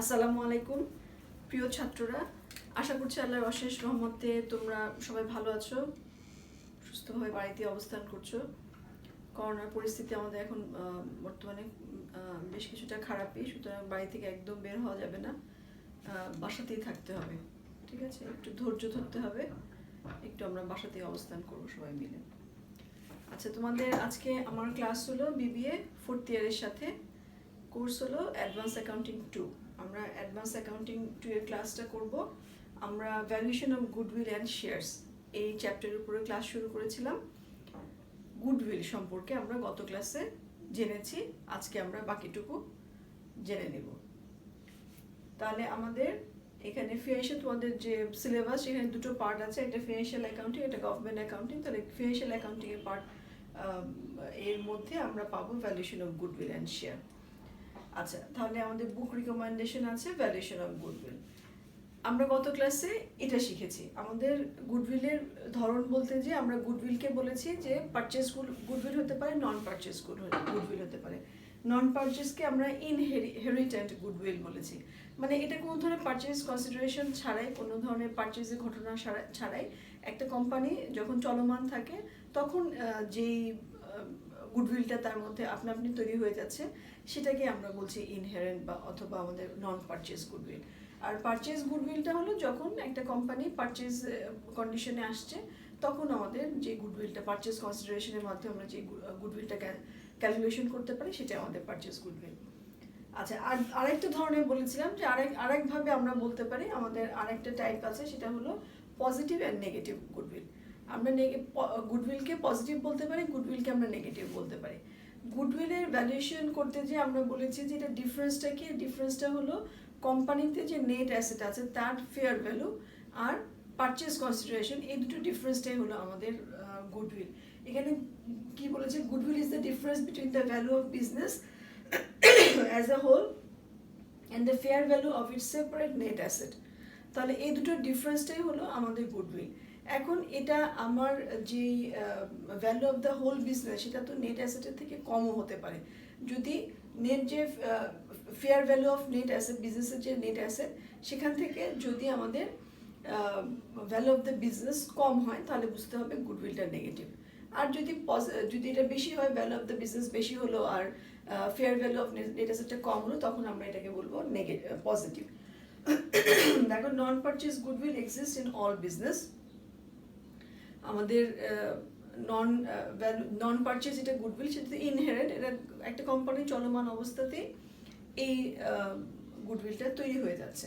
আসসালামু আলাইকুম প্রিয় ছাত্ররা, আশা করছি আল্লাহর অশেষ রহমতে তোমরা সবাই ভালো আছো, সুস্থভাবে বাড়িতে অবস্থান করছো। করোনার পরিস্থিতি আমাদের এখন বর্তমানে বেশ কিছুটা খারাপই, সুতরাং বাড়ি থেকে একদম বের হওয়া যাবে না, বাসাতেই থাকতে হবে। ঠিক আছে, একটু ধৈর্য ধরতে হবে, একটু আমরা বাসাতেই অবস্থান করবো সবাই মিলে। আচ্ছা, তোমাদের আজকে আমার ক্লাস হলো বিবিএ 4th ইয়ারের সাথে, কোর্স হলো অ্যাডভান্স অ্যাকাউন্টিং 2। আমরা অ্যাডভান্স অ্যাকাউন্টিং 2 এর ক্লাসটা করব। আমরা valuation of goodwill and shares এই চ্যাপ্টারের উপরে ক্লাস শুরু করেছিলাম। গুডউইল সম্পর্কে আমরা গত ক্লাসে জেনেছি, আজকে আমরা বাকিটুকু জেনে নেব। তাহলে আমাদের এখানে ফিনান্সিয়াল, তোমাদের যে সিলেবাস এখানে দুটো পার্ট আছে, একটা ফিনান্সিয়াল অ্যাকাউন্টিং, একটা গভর্নমেন্ট অ্যাকাউন্টিং। তাহলে ফিনান্সিয়াল অ্যাকাউন্টিং এর পার্ট এর মধ্যে আমরা পাবো valuation of goodwill and share. আচ্ছা, তাহলে আমাদের বুক রিকমেন্ডেশন আছে ভ্যালুয়েশন অফ গুডউইল। আমরা গত ক্লাসে এটা শিখেছি, আমাদের গুডউইলের ধরন বলতে যে আমরা গুডউইলকে বলেছি যে পারচেজ গুডউইল হতে পারে, নন পারচেজ গুডউইল হতে পারে। নন পারচেজকে আমরা ইনহেরিটেন্ট গুডউইল বলেছি, মানে এটা কোনো ধরনের পারচেজ কনসিডারেশন ছাড়াই, কোনো ধরনের পারচেজের ঘটনা ছাড়াই একটা কোম্পানি যখন চলমান থাকে তখন যেই গুডউইলটা তার মধ্যে আপনা আপনি তৈরি হয়ে যাচ্ছে সেটাকে আমরা বলছি ইনহেরেন্ট বা অথবা আমাদের নন পারচেজ গুডউইল। আর পারচেজ গুডউইলটা হলো যখন একটা কোম্পানি পারচেজ কন্ডিশনে আসছে তখন আমাদের যে গুডউইলটা পারচেজ কনসিডারেশনের মাধ্যমে আমরা যে গুডউইলটা ক্যালকুলেশন করতে পারি সেটা আমাদের পারচেজ গুডউইল। আচ্ছা, আর আরেকটা ধরনের বলেছিলাম যে আরেকভাবে আমরা বলতে পারি, আমাদের আরেকটা টাইপ আছে, সেটা হলো পজিটিভ অ্যান্ড নেগেটিভ গুডউইল। আমরা গুডউইলকে পজিটিভ বলতে পারি, গুডউইলকে আমরা নেগেটিভ বলতে পারি। গুডউইলের ভ্যালুয়েশন করতে যে আমরা বলেছি যে এটা ডিফারেন্সটা কি, ডিফারেন্সটা হলো কোম্পানিতে যে নেট অ্যাসেট আছে তার ফেয়ার ভ্যালু আর পারচেজ কনসিডারেশন, এই দুটো ডিফারেন্সটাই হলো আমাদের গুডউইল। এখানে কি বলেছে, goodwill is the difference between the value of business as a whole and the fair value of its separate net asset. তাহলে এই দুটো ডিফারেন্সটাই হলো আমাদের গুডউইল। এখন এটা আমার যেই value of the whole business সেটা তো নেট অ্যাসেটের থেকে কমও হতে পারে। যদি নেট যে fair value of net asset, বিজনেসের যে নেট অ্যাসেট সেখান থেকে যদি আমাদের ভ্যালু অফ দ্য বিজনেস কম হয় তাহলে বুঝতে হবে গুডউইলটা নেগেটিভ। আর যদি এটা বেশি হয়, ভ্যালু অফ দ্য বিজনেস বেশি হলো আর ফেয়ার ভ্যালু অফ নেট অ্যাসেটটা কম হলো, তখন আমরা এটাকে বলবো পজিটিভ। দেখো, non purchase goodwill exist in all business. আমাদের নন পারচেজ এটা গুডউইল, সেটা ইনহেরেন্ট, এটা একটা কোম্পানি চলমান অবস্থাতেই এই গুডউইলটা তৈরি হয়ে যাচ্ছে।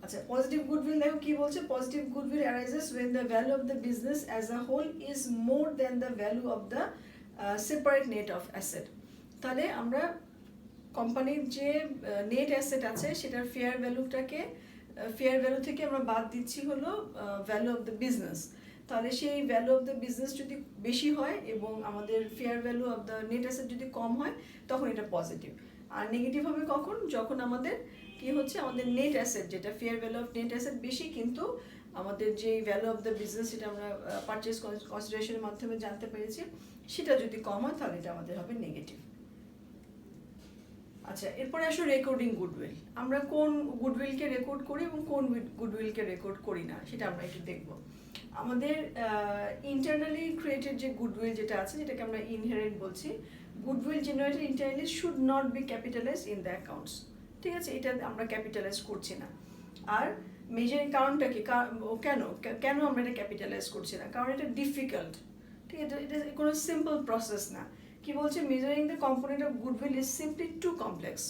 আচ্ছা, পজিটিভ গুডউইল দেখো কি বলছে, positive goodwill arises when the value of the business as a whole is more than the value of the separate net of asset। তাহলে আমরা কোম্পানির যে নেট অ্যাসেট আছে সেটার ফেয়ার ভ্যালু থেকে আমরা বাদ দিচ্ছি হলো ভ্যালু অফ দ্য বিজনেস। তাহলে সেই ভ্যালু অফ দ্য বিজনেস যদি বেশি হয় এবং আমাদের fair value of the net asset যদি কম হয় তখন এটা পজিটিভ। আর নেগেটিভ হবে কখন, যখন আমাদের কি হচ্ছে, আমাদের নেট অ্যাসেট যেটা fair value of net asset বেশি কিন্তু আমাদের যে ভ্যালু অফ দ্য বিজনেস সেটা আমরা পারচেজ কনসিডারেশনের মাধ্যমে জানতে পেরেছি সেটা যদি কম হয় তাহলে এটা আমাদের হবে নেগেটিভ। আচ্ছা, এরপরে আসো রেকর্ডিং গুডউইল। আমরা কোন গুডউইলকে রেকর্ড করি এবং কোন গুডউইলকে রেকর্ড করি না সেটা আমরা একটু দেখব। আমাদের ইন্টারনালি ক্রিয়েটেড যে গুডউইল যেটা আছে যেটাকে আমরা ইনহেরেন্ট বলছি, goodwill generated internally should not be capitalised in the accounts. ঠিক আছে, এটা আমরা ক্যাপিটালাইজ করছি না। আর মেজারিং কারণটা কি, কেন আমরা এটা ক্যাপিটালাইজ করছি না, কারণ এটা ডিফিকাল্ট। ঠিক আছে, এটা কোনো সিম্পল প্রসেস না। কি বলছে, measuring the component of goodwill is simply too complex.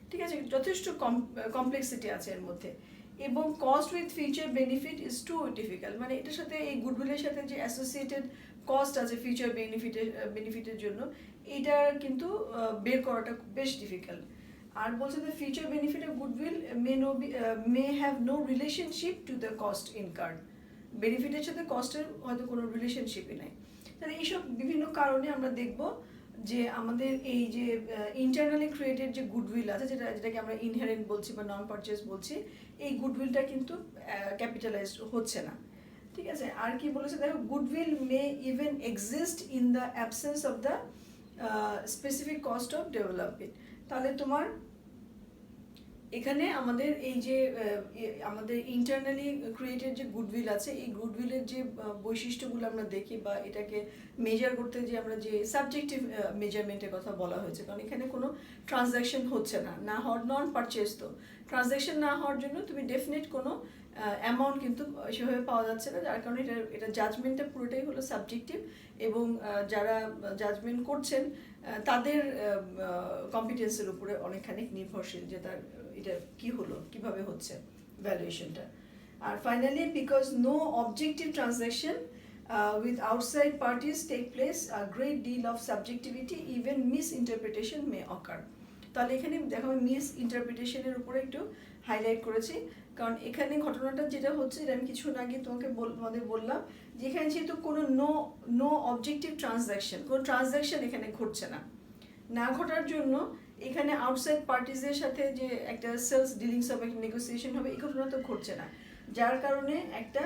ঠিক আছে, যথেষ্ট কমপ্লেক্সিটি আছে এর মধ্যে, এবং cost with future benefit is too difficult. মানে এটার সাথে, এই গুডউইলের সাথে যে অ্যাসোসিয়েটেড কস্ট আছে ফিউচার বেনিফিটের জন্য, এটা কিন্তু বের করাটা বেশ ডিফিকাল্ট। আর বলছে the future benefit of goodwill may have no relationship to the cost incurred. বেনিফিটের সাথে কস্টের হয়তো কোনো রিলেশনশিপই নাই। তাহলে এইসব বিভিন্ন কারণে আমরা দেখব যে আমাদের এই যে ইন্টারনালি ক্রিয়েটেড যে গুডউইল আছে যেটাকে আমরা ইনহেরেন্ট বলছি বা নন পারচেজ বলছি, এই গুডউইলটা কিন্তু ক্যাপিটালাইজড হচ্ছে না। ঠিক আছে, আর কি বলেছে দেখো, goodwill May even exist in the absence of the specific cost of development. তাহলে তোমার এখানে আমাদের এই যে আমাদের ইন্টারনালি ক্রিয়েটেড যে গুডউইল আছে, এই গুডউইলের যে বৈশিষ্ট্যগুলো আমরা দেখি বা এটাকে মেজার করতে যে আমরা যে সাবজেক্টিভ মেজারমেন্টের কথা বলা হয়েছে, কারণ এখানে কোনো ট্রানজ্যাকশন হচ্ছে না হওয়ার, নন পারচেজ, তো ট্রানজ্যাকশন না হওয়ার জন্য তুমি ডেফিনেট কোনো অ্যামাউন্ট কিন্তু সেভাবে পাওয়া যাচ্ছে না, যার কারণে এটা জাজমেন্টটা পুরোটাই হলো সাবজেক্টিভ, এবং যারা জাজমেন্ট করছেন তাদের কম্পিটেন্সের উপরে অনেকখানি নির্ভরশীল যে তার এটা কি হলো, কিভাবে হচ্ছে ভ্যালুয়েশনটা। আর finally, because no objective transaction with outside parties take place, a great deal of subjectivity, even misinterpretation may occur. তাহলে এখানে দেখো আমি মিস ইন্টারপ্রিটেশনের উপরে একটু হাইলাইট করেছি, কারণ এখানে ঘটনাটা যেটা হচ্ছে, যেটা আমি কিছুক্ষণ আগে তোমাদের বললাম, যে এখানে যেহেতু কোনো নো অবজেক্টিভ ট্রানজ্যাকশন, কোনো ট্রানজ্যাকশন এখানে ঘটছে না ঘটার জন্য এখানে আউটসাইড পার্টিজের সাথে যে একটা সেলস ডিলিংস হবে, একটা নেগোসিয়েশন হবে, এই ঘটনা তো ঘটছে না, যার কারণে একটা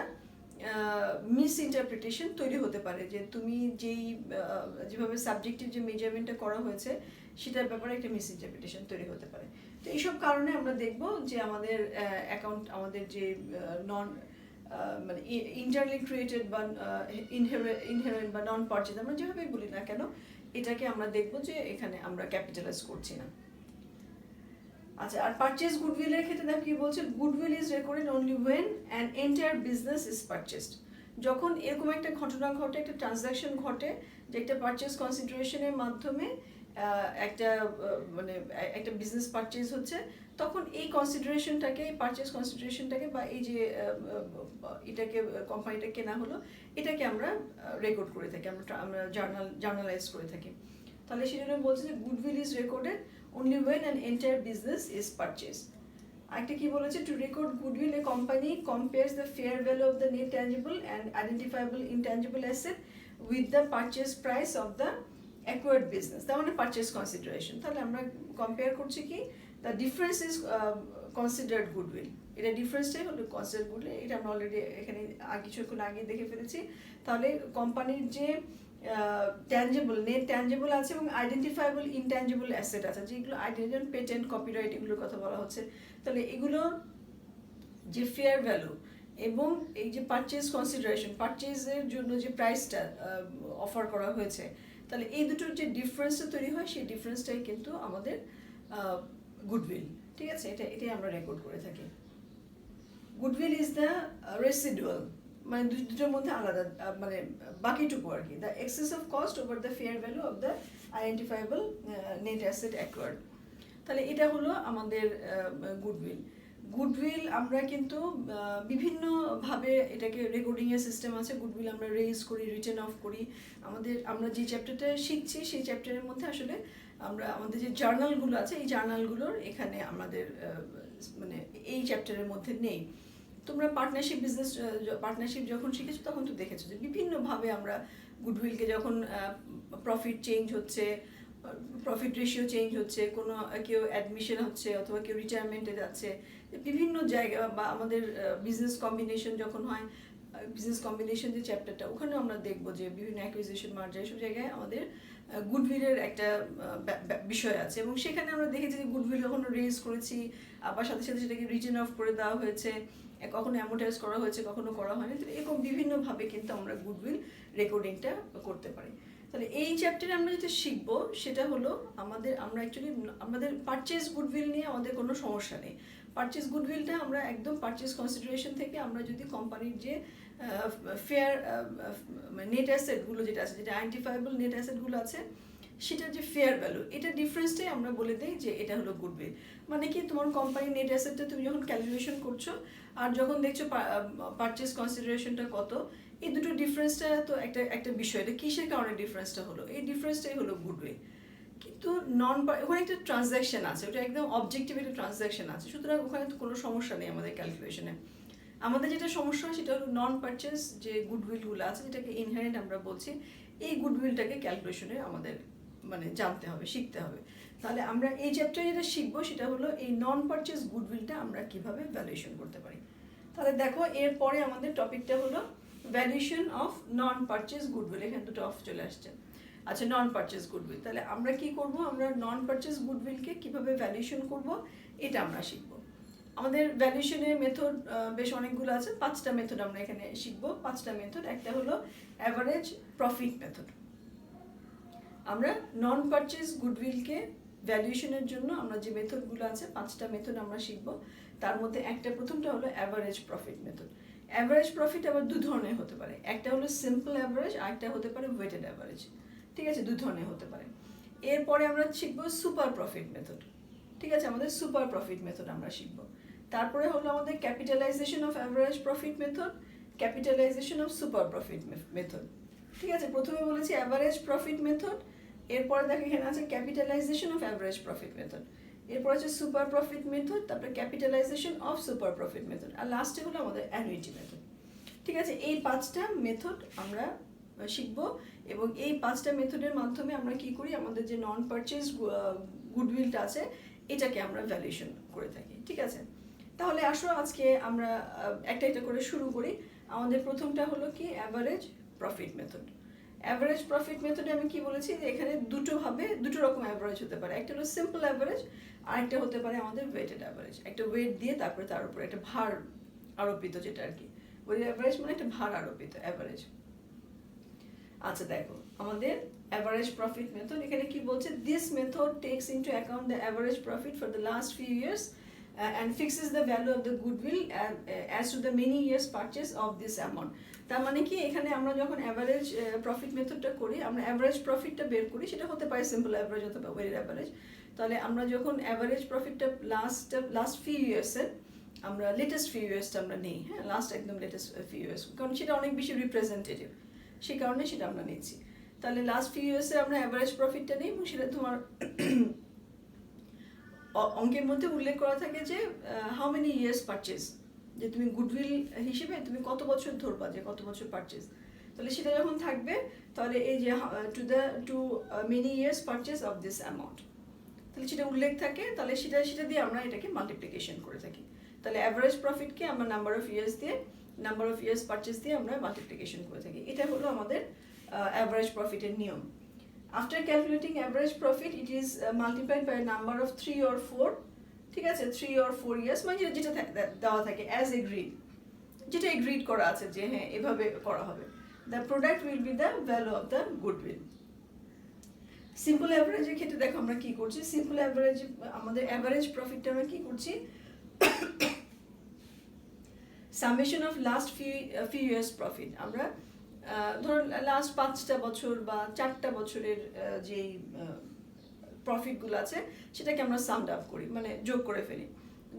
মিস ইন্টারপ্রিটেশন তৈরি হতে পারে, যে তুমি যেভাবে সাবজেক্টিভ যে মেজারমেন্টটা করা হয়েছে সেটার ব্যাপারে একটা মিস ইন্টারপ্রিটেশন তৈরি হতে পারে। তো এইসব কারণে আমরা দেখব যে আমাদের আমাদের যে মানে ইন্টারনালি ক্রিয়েটেড বা ইনহেরেন্ট বা নন পারচেজ, আমরা যেভাবে বলি না কেন, এটাকে আমরা দেখব যে এখানে আমরা ক্যাপিটালাইজ করছি না। আচ্ছা, আর পারচেজ গুডউইলের ক্ষেত্রে দেখো কি বলছে, goodwill is recorded only when an entire business is purchased. যখন এরকম একটা ঘটনা ঘটে, একটা ট্রানজ্যাকশন ঘটে, যে একটা পারচেজ কনসিডারেশনের মাধ্যমে মানে একটা বিজনেস পারচেজ হচ্ছে, তখন এই কনসিডারেশনটাকে, পারচেজ কনসিডারেশনটাকে বা এই যে এটাকে কোম্পানিটা কেনা হলো, এটাকে আমরা রেকর্ড করে থাকি, আমরা জার্নালাইজ করে থাকি। তাহলে সেজন্য বলছে যে goodwill is recorded only when an entire business is purchased. আরেকটা কি বলেছে, to record goodwill a company compares the fair value of the net tangible and identifiable intangible asset with the purchase price of the acquired business, তার মানে purchase consideration। তাহলে আমরা compare করছি কি, the difference is considered goodwill, এটা ডিফারেন্সটাই হলো considered goodwill, এটা আমরা অলরেডি এখানে কিছুক্ষণ আগে দেখে ফেলেছি। তাহলে কোম্পানির যে ট্যাঞ্জেবল, নেট ট্যাঞ্জেবল আছে এবং আইডেন্টিফাইবল ইনট্যাঞ্জেবল অ্যাসেট আছে, যেগুলো আইডেন্টি, পেটেন্ট, কপিরাইট, এগুলোর কথা বলা হচ্ছে। তাহলে এগুলো যে ফেয়ার ভ্যালু এবং এই যে পারচেজ কনসিডারেশন, পারচেজের জন্য যে প্রাইসটা অফার করা হয়েছে, তাহলে এই দুটোর যে ডিফারেন্সটা তৈরি হয়, সেই ডিফারেন্সটাই কিন্তু আমাদের গুডউইল। ঠিক আছে, এটাই আমরা রেকর্ড করে থাকি। গুডউইল ইজ দ্য রেসিডুয়াল, মানে দুটোর মধ্যে আলাদা, মানে বাকিটুকু আর কি, the access of cost over the fair value of the identifiable net asset acquired. তাহলে এটা হলো আমাদের গুডউইল। আমরা কিন্তু বিভিন্নভাবে এটাকে রেকর্ডিংয়ের সিস্টেম আছে। গুডউইল আমরা রেইজ করি, রিটার্ন অফ করি। আমরা যে চ্যাপ্টারটা শিখছি, সেই চ্যাপ্টারের মধ্যে আসলে আমাদের যে জার্নালগুলো আছে, এই জার্নালগুলোর এখানে আমাদের মানে এই চ্যাপ্টারের মধ্যে নেই। তোমরা পার্টনারশিপ যখন শিখেছো তখন তো দেখেছো যে বিভিন্নভাবে আমরা গুডউইলকে, যখন প্রফিট চেঞ্জ হচ্ছে, প্রফিট রেশিও চেঞ্জ হচ্ছে, কোনো কেউ অ্যাডমিশন হচ্ছে অথবা কেউ রিটায়ারমেন্টে যাচ্ছে, বিভিন্ন জায়গা, বা আমাদের বিজনেস কম্বিনেশন যখন হয়, বিজনেস কম্বিনেশন যে চ্যাপ্টারটা, ওখানে আমরা দেখবো যে বিভিন্ন অ্যাকুইজিশন, মার্জার, এসব জায়গায় আমাদের গুডউইলের একটা বিষয় আছে, এবং সেখানে আমরা দেখেছি যে গুডউইল যখন রেজ করেছি, আবার সাথে সাথে সেটাকে রিটার্ন অফ করে দেওয়া হয়েছে, কখনো অ্যামোর্টাইজ করা হয়েছে, কখনো করা হয়নি। তো এরকম বিভিন্নভাবে কিন্তু আমরা গুডউইল রেকর্ডিংটা করতে পারি। তাহলে এই চ্যাপ্টারে আমরা যেটা শিখবো সেটা হলো আমরা অ্যাকচুয়ালি আমাদের পারচেজ গুডউইল নিয়ে আমাদের কোনো সমস্যা নেই। পারচেজ গুডউইলটা আমরা একদম পারচেজ কনসিডারেশন থেকে আমরা যদি কোম্পানির যে ফেয়ার নেট অ্যাসেটগুলো যেটা আছে, যেটা আইডেন্টিফাইবল নেট অ্যাসেটগুলো আছে, সেটার যে ফেয়ার ভ্যালু, এটা ডিফারেন্সটাই আমরা বলে দিই যে এটা হলো গুডউইল। মানে কি, তোমার কোম্পানির নেট অ্যাসেটটা তুমি যখন ক্যালকুলেশন করছো আর যখন দেখছো পারচেজ কনসিডারেশনটা কত, এই দুটো ডিফারেন্সটা তো একটা বিষয়। এটা কিসের কারণে ডিফারেন্সটা হলো, এই ডিফারেন্সটাই হলো গুডউইল। কিন্তু ওখানে একটা ট্রানজ্যাকশন আছে, ওটা একদম অবজেক্টিভ একটা ট্রানজ্যাকশন আছে, সুতরাং ওখানে তো কোনো সমস্যা নেই আমাদের ক্যালকুলেশনে। আমাদের যেটা সমস্যা হয় সেটা হলো নন পারচেজ যে গুডউইলগুলো আছে, যেটাকে ইনহেরেন্ট আমরা বলছি, এই গুডউইলটাকে ক্যালকুলেশনে আমাদের মানে জানতে হবে, শিখতে হবে। তাহলে আমরা এই চ্যাপ্টারে যেটা শিখবো সেটা হলো এই নন পারচেজ গুডউইলটা আমরা কিভাবে ভ্যালুয়েশন করতে পারি। তাহলে দেখো, এরপরে আমাদের টপিকটা হলো valuation of non purchase goodwill. এখানে দুটো অফ চলে আসছে। আচ্ছা, নন পারচেজ গুডউইল, তাহলে আমরা কি করব, আমরা নন পারচেজ গুডউইলকে কিভাবে ভ্যালুয়েশন করব, এটা আমরা শিখবো। আমাদের ভ্যালুয়েশনের মেথড বেশ অনেকগুলো আছে, 5টা মেথড আমরা এখানে শিখবো। 5টা মেথড। একটা হলো অ্যাভারেজ প্রফিট মেথড। আমরা নন পারচেজ গুডউইলকে ভ্যালুয়েশনের জন্য আমরা যে মেথডগুলো আছে 5টা মেথড আমরা শিখবো। তার মধ্যে প্রথমটা হলো average profit method. Average profit আবার দু ধরনের হতে পারে, একটা হলো সিম্পল অ্যাভারেজ আর একটা হতে পারে ওয়েটেড অ্যাভারেজ। ঠিক আছে, দু ধরনের হতে পারে। এরপরে আমরা শিখবো সুপার প্রফিট মেথড। ঠিক আছে, আমাদের সুপার প্রফিট মেথড আমরা শিখবো। তারপরে হলো আমাদের capitalisation of average profit method, capitalisation of super profit method. ঠিক আছে, প্রথমে বলেছি অ্যাভারেজ প্রফিট মেথড, এরপরে দেখো এখানে আছে capitalisation of average profit method, এরপর আছে সুপার প্রফিট মেথড, তারপরে capitalisation of super profit method, আর লাস্টে হলো আমাদের অ্যানুইটি মেথড। ঠিক আছে, এই 5টা মেথড আমরা শিখবো এবং এই 5টা মেথডের মাধ্যমে আমরা কি করি, আমাদের যে নন পারচেজ গুডউইলটা আছে এটাকে আমরা ভ্যালুয়েশন করে থাকি। ঠিক আছে, তাহলে আসো আজকে আমরা একটা একটা করে শুরু করি। আমাদের প্রথমটা হলো কি average profit method. Average profit মেথডে আমি কি বলেছি যে এখানে দুটো রকম অ্যাভারেজ হতে পারে, একটা হলো সিম্পল অ্যাভারেজ আর একটা হতে পারে আমাদের ওয়েটেড অ্যাভারেজ। একটা ওয়েট দিয়ে তারপরে তার উপরে একটা ভার আরোপিত, যেটা আর কি ওয়েটেড অ্যাভারেজ মানে একটা ভার আরোপিত অ্যাভারেজ। আচ্ছা দেখো আমাদের অ্যাভারেজ প্রফিট মেথড এখানে কি বলছে, this method tax into account the average profit for the last few years and fixes the value of the goodwill as to the many years purchase of this amount. তার মানে কি এখানে আমরা যখন average profit মেথডটা করি, আমরা average প্রফিটটা বের করি, সেটা হতে পারে সিম্পল অ্যাভারেজ অথবা ওয়েটেড অ্যাভারেজ। তাহলে আমরা যখন অ্যাভারেজ প্রফিটটা লাস্ট ফিউ ইয়ার্সের, আমরা লেটেস্ট ফিউ ইয়ার্সটা আমরা নিই, হ্যাঁ লাস্ট একদম লেটেস্ট ফিউ ইয়ার্স, কারণ সেটা অনেক বেশি রিপ্রেজেন্টেটিভ, সেই কারণে সেটা আমরা নিচ্ছি। তাহলে লাস্ট ফিউ ইয়ার্সে আমরা অ্যাভারেজ প্রফিটটা নিই এবং সেটা তোমার অঙ্কের মধ্যে উল্লেখ করা থাকে যে হাউ মেনি ইয়ার্স পারচেজ, যে তুমি গুডউইল হিসেবে তুমি কত বছর ধরবা, যে কত বছর পারচেজ। তাহলে সেটা যখন থাকবে তাহলে এই যে to many years purchase of this amount, তাহলে সেটা উল্লেখ থাকে, তাহলে সেটা দিয়ে আমরা এটাকে মাল্টিপ্লিকেশন করে থাকি। তাহলে অ্যাভারেজ প্রফিটকে আমরা নাম্বার অফ ইয়ার্স পারচেজ দিয়ে আমরা মাল্টিপ্লিকেশন করে থাকি। এটা হলো আমাদের অ্যাভারেজ প্রফিটের নিয়ম। After calculating average profit, it is multiplied by a number of 3 or 4. ঠিক আছে, 3 or 4 years, মানে যেটা দেওয়া থাকে as agreed, যেটা এগ্রিড করা আছে যে হ্যাঁ এভাবে করা হবে। The product will be the value of the goodwill. Simple অ্যাভারেজের ক্ষেত্রে দেখো আমরা কি করছি, সিম্পল অ্যাভারেজ আমাদের অ্যাভারেজ প্রফিটটা আমরা কি করছি, summation of last few years profit. আমরা ধরো লাস্ট 5টা বছর বা 4টা বছরের যেই প্রফিটগুলো আছে সেটাকে আমরা সামড আপ করি, মানে যোগ করে ফেলি।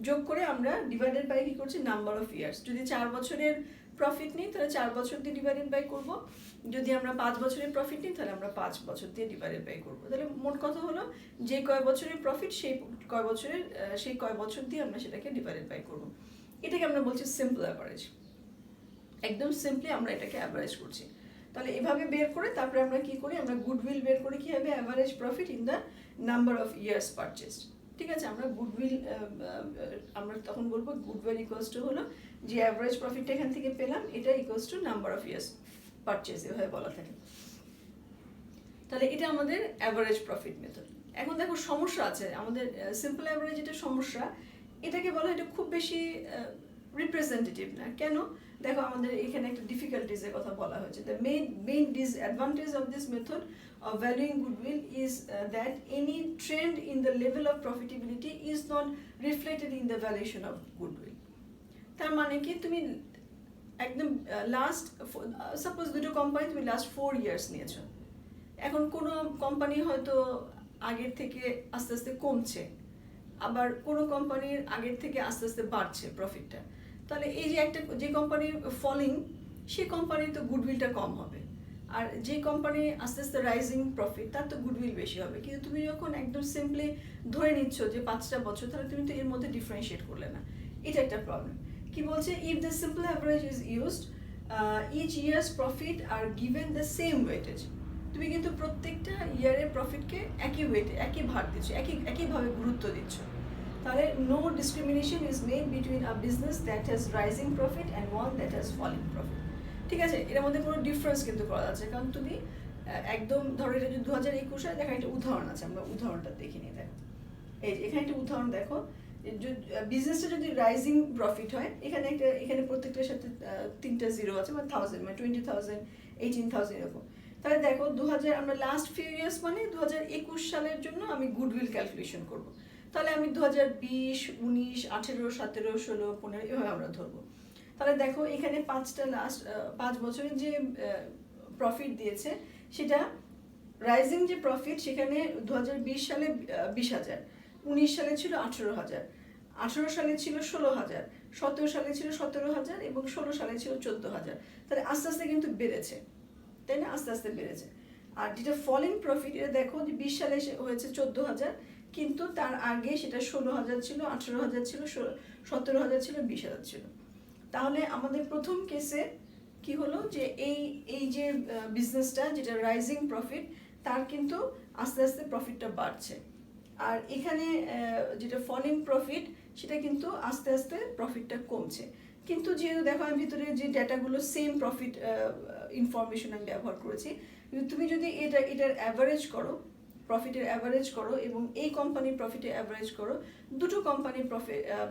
যোগ করে আমরা ডিভাইডেড বাই কি করছি, নাম্বার অফ ইয়ার্স। যদি 4 বছরের প্রফিট নিই তাহলে 4 বছর দিয়ে ডিভাইডেড বাই করব, যদি আমরা 5 বছরের প্রফিট নিই তাহলে আমরা 5 বছর দিয়ে ডিভাইডেড বাই করব। তাহলে মোট কথা হলো যে কয় বছরের প্রফিট সেই কয় বছর দিয়ে আমরা সেটাকে ডিভাইডেড বাই করব। এটাকে আমরা বলছি সিম্পল অ্যাভারেজ। একদম সিম্পলি আমরা এটাকে অ্যাভারেজ করছি। তাহলে এভাবে বের করে তারপরে আমরা কি করি, আমরা গুডউইল বের করি কি হবে, average profit in the number of years purchased. ঠিক আছে, আমরা গুডউইল আমরা তখন বলবো গুডউইল ইকুয়ালস টু হলো যে অ্যাভারেজ প্রফিটটা এখান থেকে পেলাম, এটা equals to number of years purchase, এভাবে বলা থাকে। তাহলে এটা আমাদের অ্যাভারেজ প্রফিট মেথড। এখন দেখো সমস্যা আছে আমাদের সিম্পল অ্যাভারেজ, এটা সমস্যা, এটাকে বলা এটা খুব বেশি রিপ্রেজেন্টেটিভ না। কেন, দেখো আমাদের এখানে একটা ডিফিকাল্টিজের কথা বলা হয়েছে। The main disadvantage of this method of valuing goodwill is that any trend in the level of profitability is not reflected in the valuation of goodwill. তার মানে কি, তুমি একদম লাস্ট সাপোজ দুটো কোম্পানি তুমি লাস্ট 4 ইয়ার্স নিয়েছো, এখন কোনো কোম্পানি হয়তো আগের থেকে আস্তে আস্তে কমছে, আবার কোনো কোম্পানির আগের থেকে আস্তে আস্তে বাড়ছে প্রফিটটা। তাহলে এই যে যে কোম্পানির ফলিং, সেই কোম্পানির তো গুডউইলটা কম হবে, আর যে কোম্পানি আস্তে আস্তে রাইজিং প্রফিট তার তো গুডউইল বেশি হবে। কিন্তু তুমি যখন একদম সিম্পলি ধরে নিচ্ছ যে 5টা বছর, তাহলে তুমি তো এর মধ্যে ডিফারেন্সিয়েট করলে না, এটা একটা প্রবলেম। কি বলছে, if the simple average is used, each year's profit are given the same weightage. তুমি কিন্তু প্রত্যেকটা ইয়ারের প্রফিটকে একই ওয়েটে, একই ভার দিচ্ছ, একইভাবে গুরুত্ব দিচ্ছ। তাহলে no discrimination is made between a business that has rising profit and one that has falling profit. ঠিক আছে, এর মধ্যে কোনো ডিফারেন্স কিন্তু করা যাচ্ছে, কারণ তুমি একদম ধরো এটা যদি 2021 হয়, দেখো একটা উদাহরণ আছে, আমরা উদাহরণটা দেখে নিই। দেখো এই এখানে একটা উদাহরণ দেখো বিজনেসটা যদি রাইজিং প্রফিট হয়, এখানে প্রত্যেকটার সাথে 3টা জিরো আছে, মানে 1000, মানে 20,000, 18,000 এরকম। তাহলে দেখো আমরা লাস্ট ফিউ ইয়ার্স মানে 2021 সালের জন্য আমি গুডউইল ক্যালকুলেশন করব। তাহলে আমি 2020, 19, 18, 17, 16, 15 এভাবে আমরা ধরবো। তাহলে দেখো এখানে 5 বছরের যে প্রফিট দিয়েছে, সেটা রাইজিং যে প্রফিট সেখানে 2020 সালে 20,000, 19 সালে ছিল 18,000, 18 সালে ছিল 16,000, 17 সালে ছিল 17,000 এবং 16 সালে ছিল 14,000। তাহলে আস্তে আস্তে কিন্তু বেড়েছে, তাই না? আস্তে আস্তে বেড়েছে। আর যেটা ফলিং প্রফিট, এটা দেখো যে 20 সালে হয়েছে 14,000, কিন্তু তার আগে সেটা 16,000 ছিল, 18,000 ছিল, 17,000 ছিল, 20,000 ছিল। তাহলে আমাদের প্রথম কেসে কি হলো যে এই যে বিজনেসটা যেটা রাইজিং প্রফিট, তার কিন্তু আস্তে আস্তে প্রফিটটা বাড়ছে। আর এখানে যেটা ফলিং প্রফিট, সেটা কিন্তু আস্তে আস্তে প্রফিটটা কমছে। কিন্তু যেহেতু দেখো আমি ভিতরে যে ডেটাগুলো সেম প্রফিট ইনফরমেশন আমি ব্যবহার করেছি, তুমি যদি এটার অ্যাভারেজ করো, প্রফিটের অ্যাভারেজ করো এবং এই কোম্পানির প্রফিটের অ্যাভারেজ করো, দুটো কোম্পানির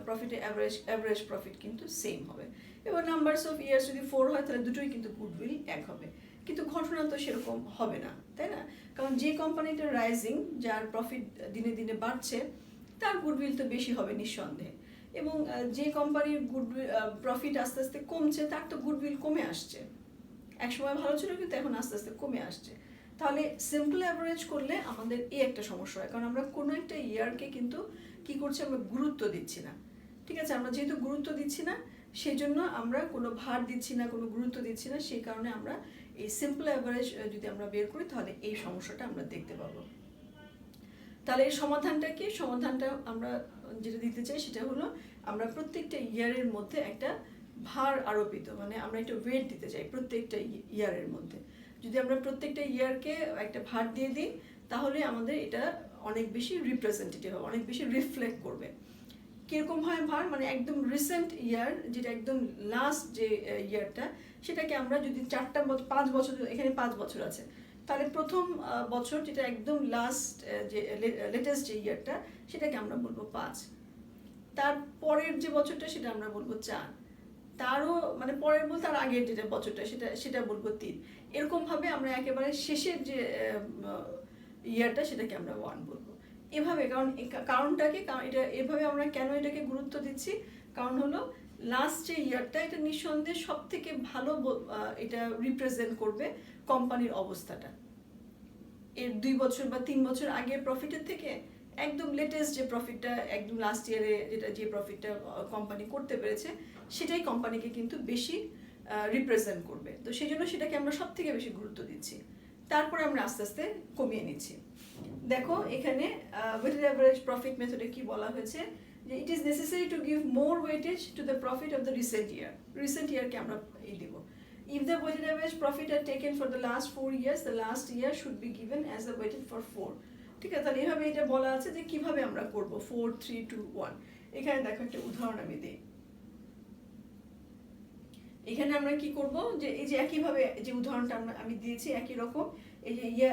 প্রফিটের অ্যাভারেজ প্রফিট কিন্তু সেম হবে। এবার নাম্বারস অফ ইয়ার্স যদি 4 হয়, তাহলে দুটোই কিন্তু গুডউইল এক হবে। কিন্তু ঘটনা তো সেরকম হবে না, তাই না? কারণ যে কোম্পানিটা রাইজিং, যার প্রফিট দিনে দিনে বাড়ছে, তার গুডউইল তো বেশি হবে নিঃসন্দেহে। এবং যে কোম্পানির গুডউইল প্রফিট আস্তে আস্তে কমছে, তার তো গুডউইল কমে আসছে। একসময় ভালো ছিল, কিন্তু এখন আস্তে আস্তে কমে আসছে। তাহলে সিম্পল অ্যাভারেজ করলে আমাদের এই একটা সমস্যা হয়, কারণ আমরা কোনো একটা ইয়ারকে কিন্তু কি করছি, আমরা গুরুত্ব দিচ্ছি না। ঠিক আছে, আমরা যেহেতু গুরুত্ব দিচ্ছি না, সেই জন্য আমরা কোনো ভার দিচ্ছি না, কোনো গুরুত্ব দিচ্ছি না, সেই কারণে আমরা এই সিম্পল অ্যাভারেজ যদি আমরা বের করি, তাহলে এই সমস্যাটা আমরা দেখতে পাবো। তাহলে এই সমাধানটা কি? সমাধানটা আমরা যেটা দিতে চাই সেটা হলো, আমরা প্রত্যেকটা ইয়ারের মধ্যে একটা ভার আরোপিত, মানে আমরা একটা ওয়েট দিতে চাই প্রত্যেকটা ইয়ারের মধ্যে। যদি আমরা প্রত্যেকটা ইয়ারকে একটা ভার দিয়ে দিই, তাহলে আমাদের এটা অনেক বেশি রিপ্রেজেন্টেটিভ হবে, অনেক বেশি রিফ্লেক্ট করবে। কিরকম হয় ভার? মানে একদম রিসেন্ট ইয়ার, যেটা একদম লাস্ট যে ইয়ারটা, সেটাকে আমরা যদি 5 বছর, এখানে 5 বছর আছে, তাহলে প্রথম বছর যেটা একদম লাস্ট যে লেটেস্ট যে ইয়ারটা, সেটাকে আমরা বলবো 5। তার পরের যে বছরটা, সেটা আমরা বলবো 4। তারও মানে পরের বলতে তার আগের যেটা বছরটা, সেটা বলবো 3। এরকমভাবে আমরা একেবারে শেষের যে ইয়ারটা, সেটাকে আমরা 1 বলবো। এভাবে, কারণটাকে, এটা এভাবে আমরা কেন এটাকে গুরুত্ব দিচ্ছি? কারণ হলো লাস্ট যে ইয়ারটা, এটা নিঃসন্দেহে সব থেকে ভালো এটা রিপ্রেজেন্ট করবে কোম্পানির অবস্থাটা। এর 2 বছর বা 3 বছর আগের প্রফিটের থেকে একদম লেটেস্ট যে প্রফিটটা, একদম লাস্ট ইয়ারে যে প্রফিটটা কোম্পানি করতে পেরেছে, সেটাই কোম্পানিকে কিন্তু বেশি রিপ্রেজেন্ট করবে। তো সেই জন্য সেটাকে আমরা সব থেকে বেশি গুরুত্ব দিচ্ছি, তারপরে আমরা আস্তে আস্তে কমিয়ে নিচ্ছি। দেখো এখানে ওয়েটেড অ্যাভারেজ প্রফিট মেথডে কি বলা হয়েছে, যে it is necessary to give more weightage to the profit of the recent ইয়ারকে আমরা দিব। If the weighted average profit are taken for the last 4 years, the last year should be given as the weighted for 4. ঠিক আছে, তাহলে এভাবে এটা বলা আছে যে কিভাবে আমরা করব 4, 3, 2, 1। এখানে দেখো একটা উদাহরণ আমি দিই। এখানে আমরা কি করব, যে এই যে একইভাবে যে উদাহরণটা আমি দিয়েছি, একই রকম এই যে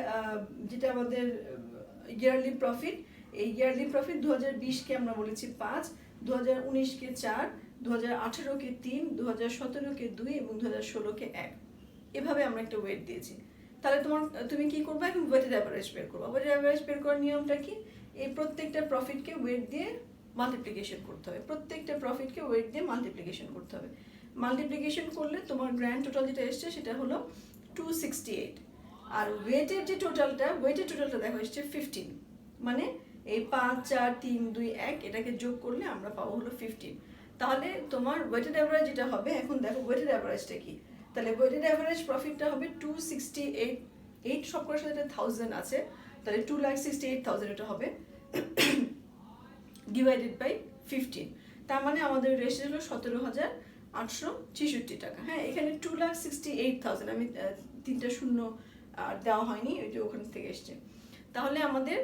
যেটা আমাদের ইয়ারলি প্রফিট, এই ইয়ারলি প্রফিট 2020 কে আমরা বলেছি 5, 2019 কে 4, 2018 কে 3, 2017 কে 2 এবং 2016 কে 1। এভাবে আমরা একটা ওয়েট দিয়েছি। তাহলে তুমি কি করবে, এখন ওয়েটেড অ্যাভারেজ বের করবে। ওয়েটেড অ্যাভারেজ বের করার নিয়মটা কি? এই প্রত্যেকটা প্রফিটকে ওয়েট দিয়ে মাল্টিপ্লিকেশন করতে হবে, প্রত্যেকটা প্রফিটকে ওয়েট দিয়ে মাল্টিপ্লিকেশন করতে হবে। মাল্টিপ্লিকেশন করলে তোমার গ্র্যান্ড টোটাল যেটা এসছে, সেটা হলো 268। আর ওয়েটেড টোটালটা দেখো এসছে 15, মানে এই 5, 4, 3, 2, 1 এটাকে যোগ করলে আমরা পাবো হলো 15। তাহলে তোমার ওয়েটেড অ্যাভারেজ যেটা হবে, এখন দেখো ওয়েটেড অ্যাভারেজটা কি। তাহলে ওয়েটেড অ্যাভারেজ প্রফিটটা হবে 268, সব করার সাথে 1000 আছে, তাহলে 2,68,000 এটা হবে ডিভাইডেড বাই 15। তার মানে আমাদের রেশিও হলো 17,866 টাকা। হ্যাঁ, এখানে 2,68,000, আমি 3টা শূন্য দেওয়া হয়নি, ওই যে ওখান থেকে এসছে। তাহলে আমাদের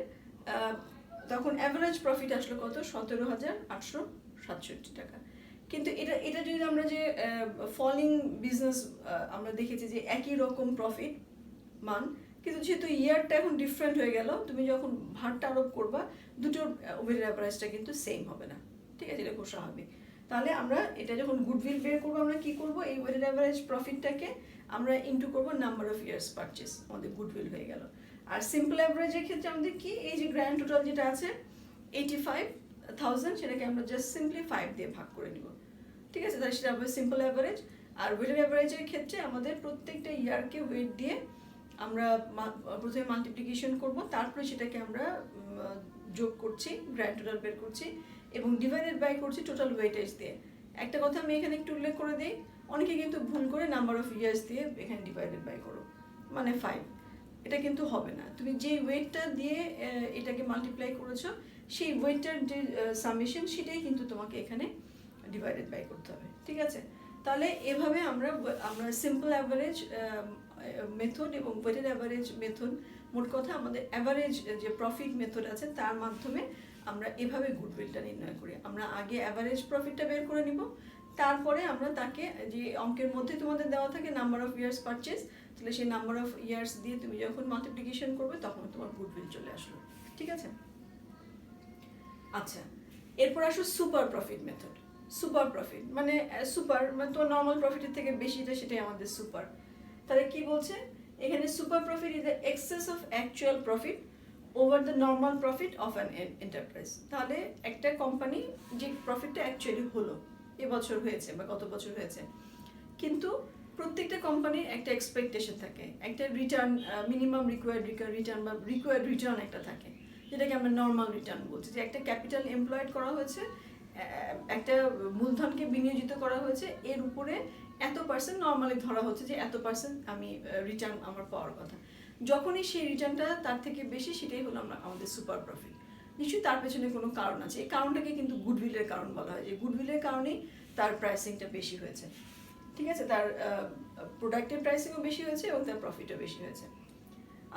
তখন অ্যাভারেজ প্রফিট আসলো কত? 17,867 টাকা। কিন্তু এটা যদি আমরা যে ফলিং বিজনেস আমরা দেখেছি যে একই রকম প্রফিট মান, কিন্তু যেহেতু ইয়ারটা এখন ডিফারেন্ট হয়ে গেল, তুমি যখন ভারটা আরোপ করবা, দুটোর ওয়েটেড অ্যাভারেজটা কিন্তু সেম হবে না। ঠিক আছে, এটা খুব স্বাভাবিক। তাহলে আমরা এটা যখন গুডউইল বের করবো, আমরা কি করব, এই ওয়েটেড অ্যাভারেজ প্রফিটটাকে আমরা ইনটু করব নাম্বার অফ ইয়ার্স পারচেস, আমাদের গুডউইল হয়ে গেল। আর সিম্পল অ্যাভারেজের ক্ষেত্রে আমাদের কি, এই যে গ্র্যান্ড টোটাল যেটা আছে 85,000, সেটাকে আমরা জাস্ট সিম্পলি 5 দিয়ে ভাগ করে নিব, ঠিক আছে, তাহলে সেটা হবে সিম্পল অ্যাভারেজ। আর ওয়েটেড অ্যাভারেজের ক্ষেত্রে আমাদের প্রত্যেকটা ইয়ারকে ওয়েট দিয়ে আমরা প্রথমে মাল্টিপ্লিকেশন করব, তারপরে সেটাকে আমরা যোগ করছি, গ্র্যান্ড টোটাল বের করছি এবং ডিভাইডেড বাই করছি টোটাল ওয়েটেজ দিয়ে। একটা কথা আমি এখানে একটু উল্লেখ করে দিই, অনেকে কিন্তু ভুল করে নাম্বার অফ ইয়ার্স দিয়ে এখানে ডিভাইডেড বাই করো, মানে 5। এটা কিন্তু হবে না। তুমি যে ওয়েটটা দিয়ে এটাকে মাল্টিপ্লাই করেছো, সেই ওয়েটটার যে সামেশন, সেটাই কিন্তু তোমাকে এখানে ডিভাইডেড বাই করতে হবে, ঠিক আছে। তাহলে এভাবে আমরা সিম্পল অ্যাভারেজ মেথড এবং ওয়েটেড অ্যাভারেজ মেথড, মোট কথা আমাদের অ্যাভারেজ যে প্রফিট মেথড আছে তার মাধ্যমে আমরা এভাবে গুডউইলটা নির্ণয় করি। আমরা আগে অ্যাভারেজ প্রফিটটা বের করে নিব, তারপরে আমরা তাকে, যে অঙ্কের মধ্যে তোমাদের দেওয়া থাকে নাম্বার অফ ইয়ার্স পারচেস, তাহলে সেই নাম্বার অফ ইয়ার্স দিয়ে তুমি যখন মাল্টিপ্লিকেশন করবে তখন তোমার গুডউইল চলে আসলো, ঠিক আছে। আচ্ছা, এরপর আসো super profit method. Super profit মানে সুপার মানে তোমার নর্মাল প্রফিটের থেকে বেশিটা, সেটাই আমাদের সুপার। তাহলে কি বলছে এখানে, super profit is the access of actual profit over the normal profit of an enterprise. তাহলে একটা কোম্পানি যে প্রফিটটা অ্যাকচুয়ালি হলো, এবছর হয়েছে বা গত বছর হয়েছে, কিন্তু প্রত্যেকটা কোম্পানির একটা এক্সপেকটেশন থাকে, একটা রিটার্ন, মিনিমাম রিকোয়ার্ড রিটার্ন বা রিকোয়ার্ড রিটার্ন একটা থাকে, যেটাকে আমরা নর্মাল রিটার্ন বলছি। যে একটা ক্যাপিটাল এমপ্লয়েড করা হয়েছে, একটা মূলধনকে বিনিয়োজিত করা হয়েছে, এর উপরে এত% নর্মালি ধরা হচ্ছে যে এত% আমি রিটার্ন আমার পাওয়ার কথা। যখনই সেই রিটার্নটা তার থেকে বেশি, সেটাই হলো আমাদের সুপার প্রফিট। নিশ্চয়ই তার পেছনে কোনো কারণ আছে, এই কারণটাকে কিন্তু গুডউইলের কারণ বলা হয়, যে গুডউইলের কারণেই তার প্রাইসিংটা বেশি হয়েছে, ঠিক আছে, তার প্রোডাক্টের প্রাইসিংও বেশি হয়েছে এবং তার প্রফিটও বেশি হয়েছে।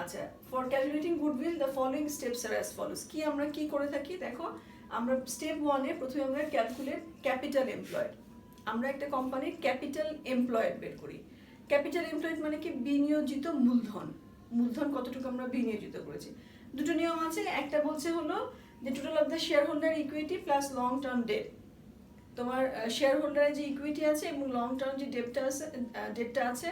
আচ্ছা, for calculating goodwill the following steps are as follows. কি আমরা কি করে থাকি দেখো, আমরা স্টেপ 1-এ প্রথমে আমরা ক্যালকুলেট ক্যাপিটাল এমপ্লয়েড। আমরা একটা কোম্পানির ক্যাপিটাল এমপ্লয়েড বের করি। ক্যাপিটাল এমপ্লয়েড মানে কি, বিনিয়োজিত মূলধন। মূলধন কতটুকু আমরা বিনিয়োজিত করেছি। দুটো নিয়ম আছে, একটা বলছে হলো যে total of the share holder equity plus long term debt. তোমার শেয়ার হোল্ডারের যে ইকুইটি আছে এবং লং টার্ম যে ডেটটা আছে,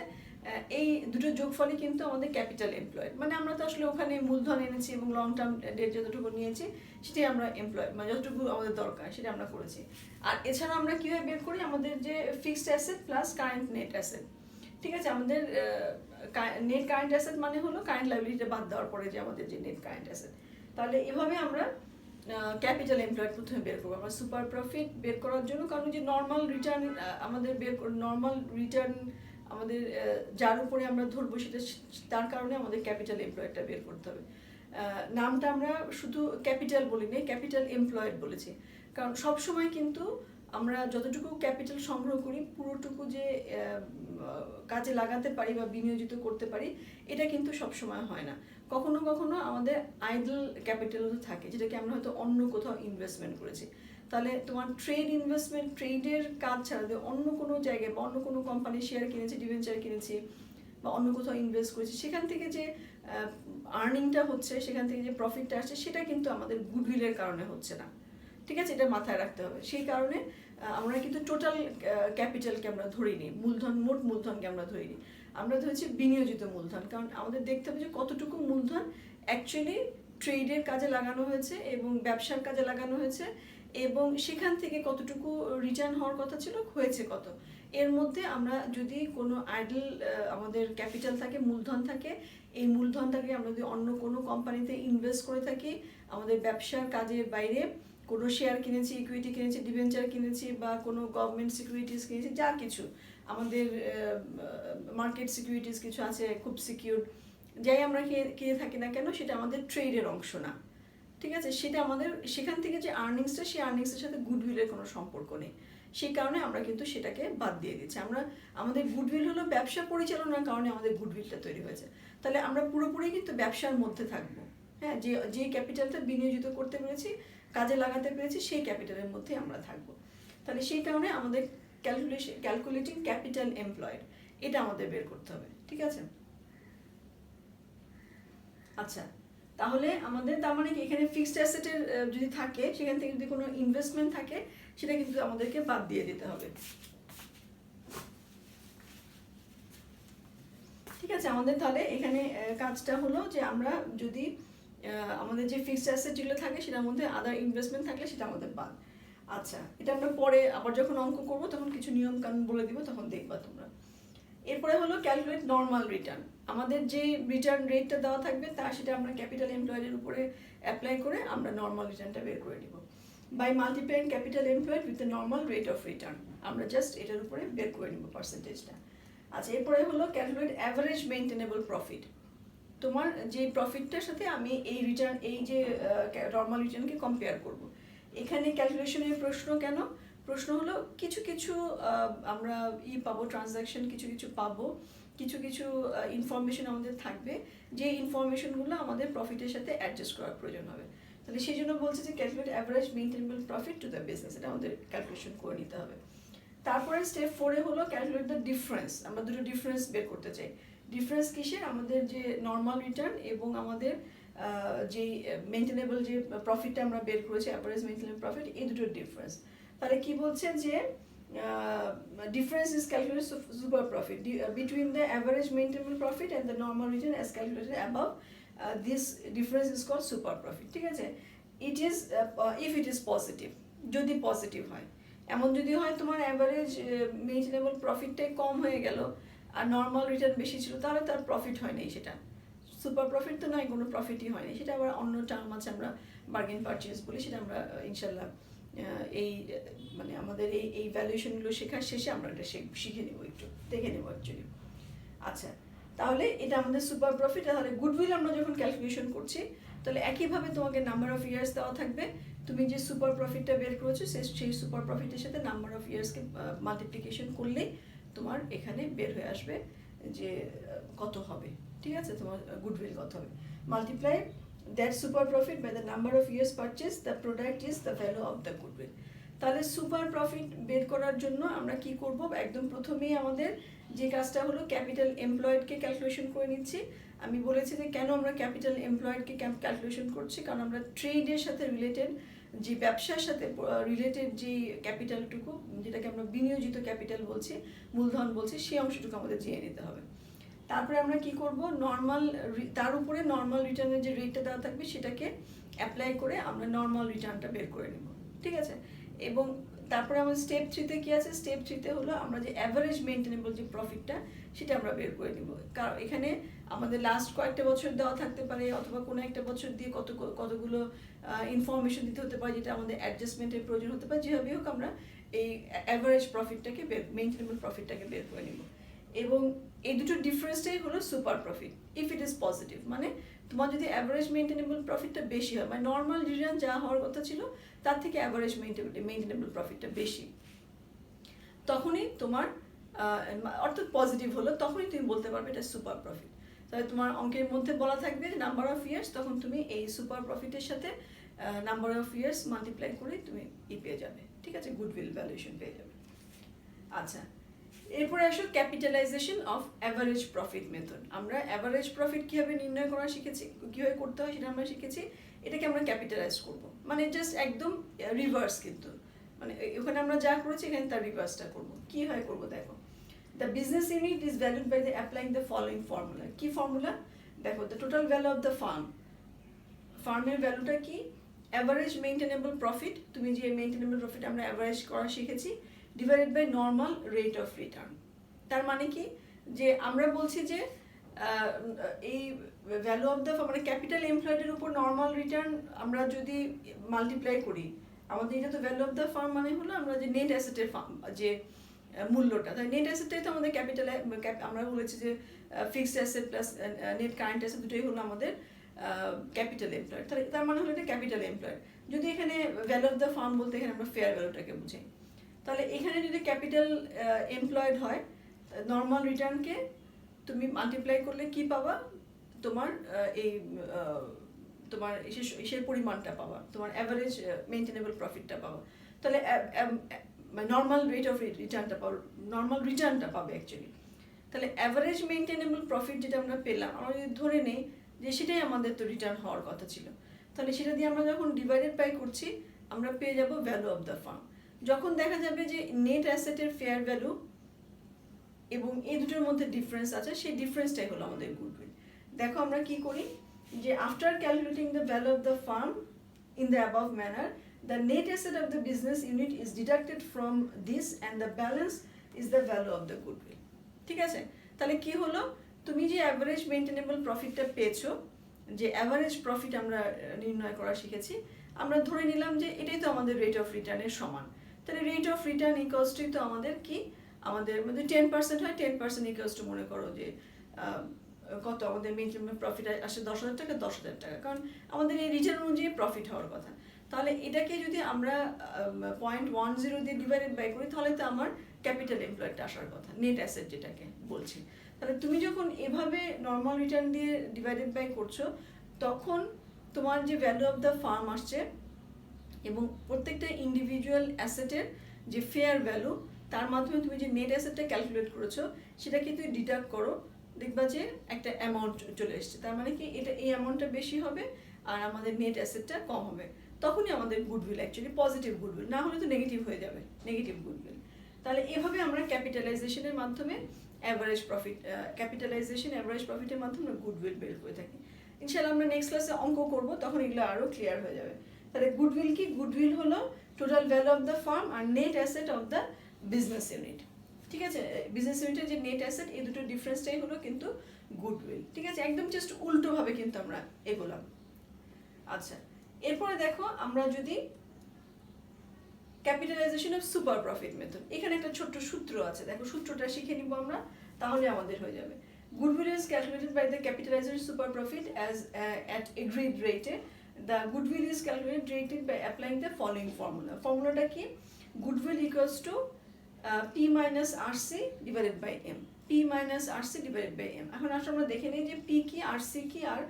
এই দুটো যোগফলই কিন্তু আমাদের ক্যাপিটাল এমপ্লয়েড। মানে আমরা তো আসলে ওখানে মূলধন এনেছি এবং লং টার্ম ডেট যতটুকু নিয়েছি সেটাই আমরা এমপ্লয়েড, মানে যতটুকু আমাদের দরকার সেটা আমরা করেছি। আর এছাড়া আমরা কীভাবে বের করি, আমাদের যে fixed asset plus current net asset, ঠিক আছে। আমাদের নেট কারেন্ট অ্যাসেট মানে হলো কারেন্ট লাইবিলিটিটা বাদ দেওয়ার পরে যে আমাদের যে নেট কারেন্ট অ্যাসেট। তাহলে এভাবে আমরা ক্যাপিটাল এমপ্লয়েড প্রথমে বের করবো আমরা সুপার প্রফিট বের করার জন্য। কারণ যে নর্মাল রিটার্ন আমাদের নর্মাল রিটার্ন আমাদের যার উপরে আমরা ধরবো সেটা, তার কারণে আমাদের ক্যাপিটাল এমপ্লয়েডটা বের করতে হবে। নামটা আমরা শুধু ক্যাপিটাল বলিনি, ক্যাপিটাল এমপ্লয়েড বলেছি, কারণ সবসময় কিন্তু আমরা যতটুকু ক্যাপিটাল সংগ্রহ করি পুরোটুকু যে কাজে লাগাতে পারি বা বিনিয়োজিত করতে পারি, এটা কিন্তু সবসময় হয় না। কখনো কখনো আমাদের আইডল ক্যাপিটালও থাকে, যেটাকে আমরা হয়তো অন্য কোথাও ইনভেস্টমেন্ট করেছি। তাহলে তোমার ট্রেড ইনভেস্টমেন্ট, ট্রেডের কাজ ছাড়া অন্য কোনো জায়গায় বা অন্য কোনো কোম্পানির শেয়ার কিনেছি, ডিবেঞ্চার কিনেছি বা অন্য কোথাও ইনভেস্ট করেছি, সেখান থেকে যে আর্নিংটা হচ্ছে, সেখান থেকে যে প্রফিটটা আসছে, সেটা কিন্তু আমাদের গুডউইলের কারণে হচ্ছে না, ঠিক আছে, এটা মাথায় রাখতে হবে। সেই কারণে আমরা কিন্তু টোটাল ক্যাপিটালকে আমরা ধরিনি, মূলধন, মোট মূলধনকে আমরা ধরিনি, আমরা ধরেছি বিনিয়োজিত মূলধন। কারণ আমাদের দেখতে হবে যে কতটুকু মূলধন অ্যাকচুয়ালি ট্রেডের কাজে লাগানো হয়েছে এবং ব্যবসার কাজে লাগানো হয়েছে, এবং সেখান থেকে কতটুকু রিটার্ন হওয়ার কথা ছিল, হয়েছে কত। এর মধ্যে আমরা যদি কোনো আইডল আমাদের ক্যাপিটাল থাকে, মূলধন থাকে, এই মূলধনটাকে আমরা যদি অন্য কোনো কোম্পানিতে ইনভেস্ট করে থাকি, আমাদের ব্যবসার কাজের বাইরে কোনো শেয়ার কিনেছি, ইকুইটি কিনেছি, ডিবেঞ্চার কিনেছি বা কোনো গভর্নমেন্ট সিকিউরিটিস কিনেছি, যা কিছু আমাদের মার্কেট সিকিউরিটিস কিছু আছে খুব সিকিউর, যাই আমরা কিনে থাকি না কেন, সেটা আমাদের ট্রেডের অংশ না, ঠিক আছে। সেটা আমাদের সেখান থেকে যে আর্নিংসটা, সেই আর্নিংসের সাথে গুডউইলের কোনো সম্পর্ক নেই। সেই কারণে আমরা কিন্তু সেটাকে বাদ দিয়ে দিচ্ছি। আমাদের গুডউইল হলো ব্যবসা পরিচালনার কারণে আমাদের গুডউইলটা তৈরি হয়েছে। তাহলে আমরা পুরোপুরি কিন্তু ব্যবসার মধ্যে থাকবো, হ্যাঁ, যে ক্যাপিটালটা বিনিয়োজিত করতে পেরেছি, কাজে লাগাতে পেরেছি, সেই ক্যাপিটালের মধ্যে আমরা থাকবো। তাহলে সেই কারণে আমাদের ক্যালকুলেটিং ক্যাপিটাল এমপ্লয়েড, এটা আমাদের বের করতে হবে, ঠিক আছে। আচ্ছা, তাহলে আমাদের তার মানে কি, এখানে ফিক্সড অ্যাসেটের যদি থাকে, সেখান থেকে যদি কোনো ইনভেস্টমেন্ট থাকে, সেটা কিন্তু আমাদেরকে বাদ দিয়ে দিতে হবে। ঠিক আছে, আমাদের তাহলে এখানে কাজটা হলো যে আমরা যদি আমাদের যে ফিক্সড অ্যাসেট যেগুলো থাকে সেটার মধ্যে আদার ইনভেস্টমেন্ট থাকলে সেটা আমাদের বাদ। আচ্ছা, এটা আমরা পরে আবার যখন অঙ্ক করবো তখন কিছু নিয়ম কানুন বলে দিব, তখন দেখবা তোমরা। এরপরে হলো ক্যালকুলেট নর্মাল রিটার্ন। আমাদের যে রিটার্ন রেটটা দেওয়া থাকবে তা সেটা আমরা ক্যাপিটাল এমপ্লয়েডের উপরে অ্যাপ্লাই করে আমরা নর্মাল রিটার্নটা বের করে নিব by multiplying capital employed with the normal rate of return. আমরা জাস্ট এটার উপরে বের করে নিব পার্সেন্টেজটা। আচ্ছা, এরপরে হলো ক্যালকুলেট অ্যাভারেজ মেইনটেনেবল প্রফিট। তোমার যে প্রফিটটার সাথে আমি এই রিটার্ন, এই যে নর্মাল রিটার্নকে কম্পেয়ার করব। এখানে ক্যালকুলেশনের প্রশ্ন কেন? প্রশ্ন হলো কিছু কিছু আমরা পাবো, ট্রানজ্যাকশন কিছু কিছু পাবো, কিছু কিছু ইনফরমেশন আমাদের থাকবে, যে ইনফরমেশনগুলো আমাদের প্রফিটের সাথে অ্যাডজাস্ট করার প্রয়োজন হবে। তাহলে সেই জন্য বলছে যে calculate average maintainable profit to the business, এটা আমাদের ক্যালকুলেশন করে নিতে হবে। তারপরে স্টেপ 4 হলো ক্যালকুলেট দ্য ডিফারেন্স। আমরা দুটো ডিফারেন্স বের করতে চাই। ডিফারেন্স কিসের? আমাদের যে নর্মাল রিটার্ন এবং আমাদের যে মেইনটেনেবল যে প্রফিটটা আমরা বের করেছি, অ্যাভারেজ মেইনটেনেবল প্রফিট, এই দুটোর ডিফারেন্স। তাহলে কি বলছে যে difference is calculated super profit between the average maintainable profit and the normal return as calculated above, this difference is called super profit. ঠিক আছে, it is if it is positive, যদি positive হয়। এমন যদি হয় তোমার অ্যাভারেজ মেইনটেনেবল প্রফিটটাই কম হয়ে গেল আর নর্মাল রিটার্ন বেশি ছিল, তাহলে তার প্রফিট হয় নাই, সেটা সুপার প্রফিট তো নয়, কোনো প্রফিটই হয়নি। সেটা আবার অন্য টার্ম আছে, আমরা বার্গেন পারচেজ বলি, সেটা আমরা ইনশাল্লাহ এই মানে আমাদের এই ভ্যালুয়েশনগুলো শেখার শেষে আমরা এটা শিখে নেবো, একটু দেখে নেবো অ্যাকচুয়ালি। আচ্ছা, তাহলে এটা আমাদের সুপার প্রফিট। তাহলে গুডউইল আমরা যখন ক্যালকুলেশন করছি, তাহলে একইভাবে তোমাকে নাম্বার অফ ইয়ার্স দেওয়া থাকবে। তুমি যে সুপার প্রফিটটা বের করেছো সেই সুপার প্রফিটের সাথে নাম্বার অফ ইয়ার্সকে মাল্টিপ্লিকেশন করলেই তোমার এখানে বের হয়ে আসবে যে কত হবে। ঠিক আছে, তোমার গুডউইল কত হবে। Multiply that super profit by the number of years purchase, the product is the value of the goodwill. তাহলে সুপার প্রফিট বের করার জন্য আমরা কি করব? একদম প্রথমেই আমাদের যে কাজটা হলো ক্যাপিটাল এমপ্লয়েডকে ক্যালকুলেশন করে নিচ্ছি। আমি বলেছি যে কেন আমরা ক্যাপিটাল এমপ্লয়েডকে ক্যালকুলেশন করছি, কারণ আমরা ট্রেডের সাথে রিলেটেড, যে ব্যবসার সাথে রিলেটেড যে ক্যাপিটালটুকু, যেটাকে আমরা বিনিয়োজিত ক্যাপিটাল বলছি, মূলধন বলছি, সেই অংশটুকু আমাদের জেনে নিতে হবে। তারপরে আমরা কি করব? নর্মাল, তার উপরে নর্মাল রিটার্নের যে রেটটা দেওয়া থাকবে সেটাকে অ্যাপ্লাই করে আমরা নর্মাল রিটার্নটা বের করে নেব। ঠিক আছে, এবং তারপরে আমাদের স্টেপ 3-তে কি আছে? স্টেপ 3-তে হলো আমরা যে অ্যাভারেজ মেইনটেনেবল যে প্রফিটটা সেটা আমরা বের করে নেব। কারণ এখানে আমাদের লাস্ট কয়েকটা বছর দেওয়া থাকতে পারে, অথবা কোনো একটা বছর দিয়ে কতগুলো ইনফরমেশন দিতে হতে পারে, যেটা আমাদের অ্যাডজাস্টমেন্টের প্রয়োজন হতে পারে। যেভাবে হোক আমরা এই অ্যাভারেজ প্রফিটটাকে মেইনটেনেবল প্রফিটটাকে বের করে নেব। এবং এই দুটো ডিফারেন্সটাই হলো super profit if it is positive. মানে তোমার যদি অ্যাভারেজ মেইনটেনেবল প্রফিটটা বেশি হয়, মানে নর্মাল রিটার্ন যা হওয়ার কথা ছিল তার থেকে অ্যাভারেজ মেইনটেনেবল প্রফিটটা বেশি, তখনই তোমার অর্থাৎ পজিটিভ হলো, তখনই তুমি বলতে পারবে এটা সুপার প্রফিট। তাহলে তোমার অঙ্কের মধ্যে বলা থাকবে নাম্বার অফ ইয়ার্স, তখন তুমি এই সুপার প্রফিটের সাথে নাম্বার অফ ইয়ার্স মাল্টিপ্লাই করে তুমি পেয়ে যাবে। ঠিক আছে, গুডউইল ভ্যালুয়েশন পেয়ে যাবে। আচ্ছা, এরপরে আসো capitalisation of average profit method. আমরা অ্যাভারেজ প্রফিট কীভাবে নির্ণয় করা শিখেছি, কীভাবে করতে হয় সেটা আমরা শিখেছি। এটাকে আমরা ক্যাপিটালাইজ করব, মানে জাস্ট একদম রিভার্স, কিন্তু মানে ওখানে আমরা যা করেছি এখানে তার রিভার্সটা করবো। কী হয় করবো দেখো, the business unit is valued by the applying the following formula. কী ফর্মুলা? দেখো, the total value of the ফার্মের ভ্যালুটা কি? অ্যাভারেজ মেইনটেনেবল প্রফিট, তুমি যে মেইনটেনেবল প্রফিট আমরা অ্যাভারেজ করা শিখেছি, divided by normal rate of return. তার মানে কি, যে আমরা বলছি যে এই ভ্যালু অফ দ্য মানে ক্যাপিটাল এমপ্লয়েডের উপর নর্মাল রিটার্ন আমরা যদি মাল্টিপ্লাই করি, আমাদের এটা তো ভ্যালু অফ দ্য ফার্ম মানে হলো আমরা যে নেট অ্যাসেটের যে মূল্যটা, তাই নেট অ্যাসেটটাই তো আমাদের ক্যাপিটালে, আমরা বলেছি যে fixed asset plus net current asset দুটোই হলো আমাদের ক্যাপিটাল এমপ্লয়েড। তাহলে তার মানে হলো এটা ক্যাপিটাল এমপ্লয়েড। যদি এখানে ভ্যালু অফ দ্য ফার্ম বলতে এখানে আমরা ফেয়ার ভ্যালুটাকে বুঝাই, তাহলে এখানে যদি ক্যাপিটাল এমপ্লয়েড হয়, নর্মাল রিটার্নকে তুমি মাল্টিপ্লাই করলে কি পাবা? তোমার এই তোমার এসের পরিমাণটা পাবা, তোমার অ্যাভারেজ মেইনটেনেবল প্রফিটটা পাবা। তাহলে নর্মাল রেট অফ রিটার্নটা পাবো, নর্মাল রিটার্নটা পাবে অ্যাকচুয়ালি। তাহলে অ্যাভারেজ মেইনটেনেবল প্রফিট যেটা আমরা পেলাম, আমরা যদি ধরে নেই যে সেটাই আমাদের তো রিটার্ন হওয়ার কথা ছিল, তাহলে সেটা দিয়ে আমরা যখন ডিভাইডেড বাই করছি আমরা পেয়ে যাব ভ্যালু অফ দ্য ফার্ম। যখন দেখা যাবে যে নেট অ্যাসেটের ফেয়ার ভ্যালু এবং এই দুটোর মধ্যে ডিফারেন্স আছে, সেই ডিফারেন্সটাই হলো আমাদের গুডউইল। দেখো আমরা কি করি, যে after calculating the value of the farm in the above manner, the net asset of the business unit is deducted from this and the balance is the value of the goodwill. ঠিক আছে, তাহলে কি হলো, তুমি যে average মেইনটেনেবল প্রফিটটা পেয়েছো, যে অ্যাভারেজ প্রফিট আমরা নির্ণয় করা শিখেছি, আমরা ধরে নিলাম যে এটাই তো আমাদের রেট অফ রিটার্নের সমান। তাহলে rate of return equals to তো আমাদের কি, আমাদের মধ্যে 10% হয়, 10% ইকুয়ালস টু মনে করো যে কত আমাদের মেইনটেনেবল প্রফিট আসে 10,000 টাকা, 10,000 টাকা, কারণ আমাদের এই রিটার্ন অনুযায়ী প্রফিট হওয়ার কথা। তাহলে এটাকে যদি আমরা 0.10 দিয়ে ডিভাইডেড বাই করি, তাহলে তো আমার ক্যাপিটাল এমপ্লয়েডটা আসার কথা, নেট অ্যাসেট যেটাকে বলছি। তাহলে তুমি যখন এভাবে নর্মাল রিটার্ন দিয়ে ডিভাইডেড বাই করছো, তখন তোমার যে ভ্যালু অফ দ্য ফার্ম আসছে এবং প্রত্যেকটা ইন্ডিভিজুয়াল অ্যাসেটের যে ফেয়ার ভ্যালু, তার মাধ্যমে তুমি যে নেট অ্যাসেটটা ক্যালকুলেট করেছো, সেটাকে তুমি ডিডাক্ট করো, দেখবা যে একটা অ্যামাউন্ট চলে এসছে। তার মানে কি, এটা এই অ্যামাউন্টটা বেশি হবে আর আমাদের নেট অ্যাসেটটা কম হবে, তখনই আমাদের গুডউইল অ্যাকচুয়ালি পজিটিভ গুডউইল, না হলে তো নেগেটিভ হয়ে যাবে, নেগেটিভ গুডউইল। তাহলে এভাবে আমরা ক্যাপিটালাইজেশনের মাধ্যমে অ্যাভারেজ প্রফিট, ক্যাপিটালাইজেশন অ্যাভারেজ প্রফিটের মাধ্যমে গুডউইল বের করে থাকি। ইনশাআল্লাহ আমরা নেক্সট ক্লাসে অঙ্ক করব, তখন এগুলো আরও ক্লিয়ার হয়ে যাবে। তাহলে গুডউইল কি, গুডউইল হলো total value of the firm আর net asset of the business unit. ঠিক আছে, বিজনেস ইউনিটের যে নেট অ্যাসেট, এই দুটো ডিফারেন্সটাই হলো কিন্তু গুডউইল। ঠিক আছে, একদম জাস্ট উল্টোভাবে কিন্তু আমরা এগোলাম। আচ্ছা, এরপরে দেখো আমরা যদি capitalisation of super profit method, এখানে একটা ছোট্ট সূত্র আছে, দেখো সূত্রটা শিখে নিব আমরা, তাহলে আমাদের হয়ে যাবে। Goodwill is calculated by the capitalization super profit as at agreed rate. The goodwill is calculated by applying the following formula. Formula কি, goodwill equals to P minus RC divided by M. P minus RC divided by M. এখন আসলে আমরা দেখে নিই যে P কি, RC কি আর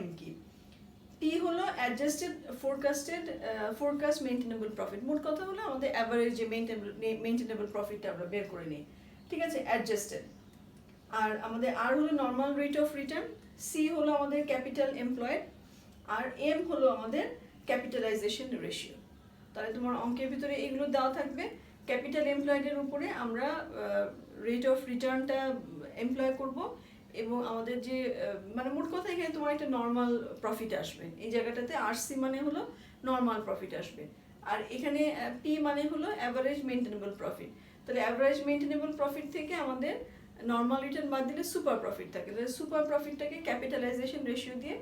M কি। P হলো অ্যাডজাস্টেড ফোরকাস্ট মেইনটেনেবল প্রফিট, মোট কথা হলো আমাদের অ্যাভারেজ যে মেইনটেনেবল প্রফিটটা আমরা বের করে নিই। ঠিক আছে, অ্যাডজাস্টেড। আর আমাদের আর হলো normal rate of return, C হলো আমাদের ক্যাপিটাল এমপ্লয়েড, আর এম হলো আমাদের ক্যাপিটালাইজেশন রেশিও। তাহলে তোমার অঙ্কের ভিতরে এগুলো দেওয়া থাকবে। ক্যাপিটাল এমপ্লয়েডের উপরে আমরা রেট অফ রিটার্নটা এমপ্লয় করব, এবং আমাদের যে মানে মোট কথা এখানে তোমার একটা নর্মাল প্রফিট আসবে, এই জায়গাটাতে আরসি মানে হলো নর্মাল প্রফিট আসবে, আর এখানে পি মানে হলো অ্যাভারেজ মেইনটেনেবল প্রফিট। তাহলে অ্যাভারেজ মেইনটেনেবল প্রফিট থেকে আমাদের নর্মাল রিটার্ন বাদ দিলে সুপার প্রফিট থাকে, তাহলে সুপার প্রফিটটাকে ক্যাপিটালাইজেশন রেশিও দিয়ে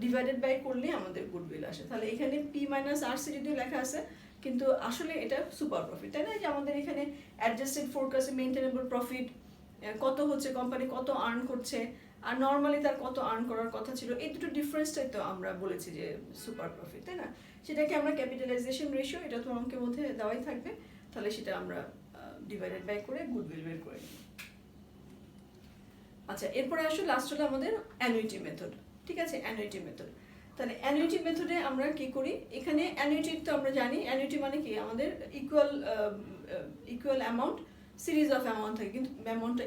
ডিভাইডেড বাই করলে আমাদের গুডউইল আসে। তাহলে এখানে পি মাইনাস আরসি যদিও লেখা আছে, কিন্তু আসলে এটা সুপার প্রফিট, তাই না? যে আমাদের এখানে অ্যাডজাস্টেড ফোরকাস্ট মেইনটেনেবল প্রফিট কত হচ্ছে, কোম্পানি কত আর্ন করছে, আর নর্মালি তার কত আর্ন করার কথা ছিল, এই দুটো ডিফারেন্সটাই তো আমরা বলেছি যে সুপার প্রফিট, তাই না? সেটাকে আমরা ক্যাপিটালাইজেশন রেশিও, এটা তো অঙ্কের মধ্যে দেওয়াই থাকবে, তাহলে সেটা আমরা ডিভাইডেড বাই করে গুডউইল বের করে নিই। আচ্ছা, এরপরে আসলে লাস্ট হলো আমাদের অ্যানুইটি মেথড। ঠিক আছে, অ্যানুইটি মেথড। তাহলে অ্যানুইটি মেথডে আমরা কি করি, এখানে অ্যানুইটি তো আমরা জানি, অ্যানুইটি মানে কি, আমাদের equal amount, series of amount থাকে, কিন্তু অ্যামাউন্টটা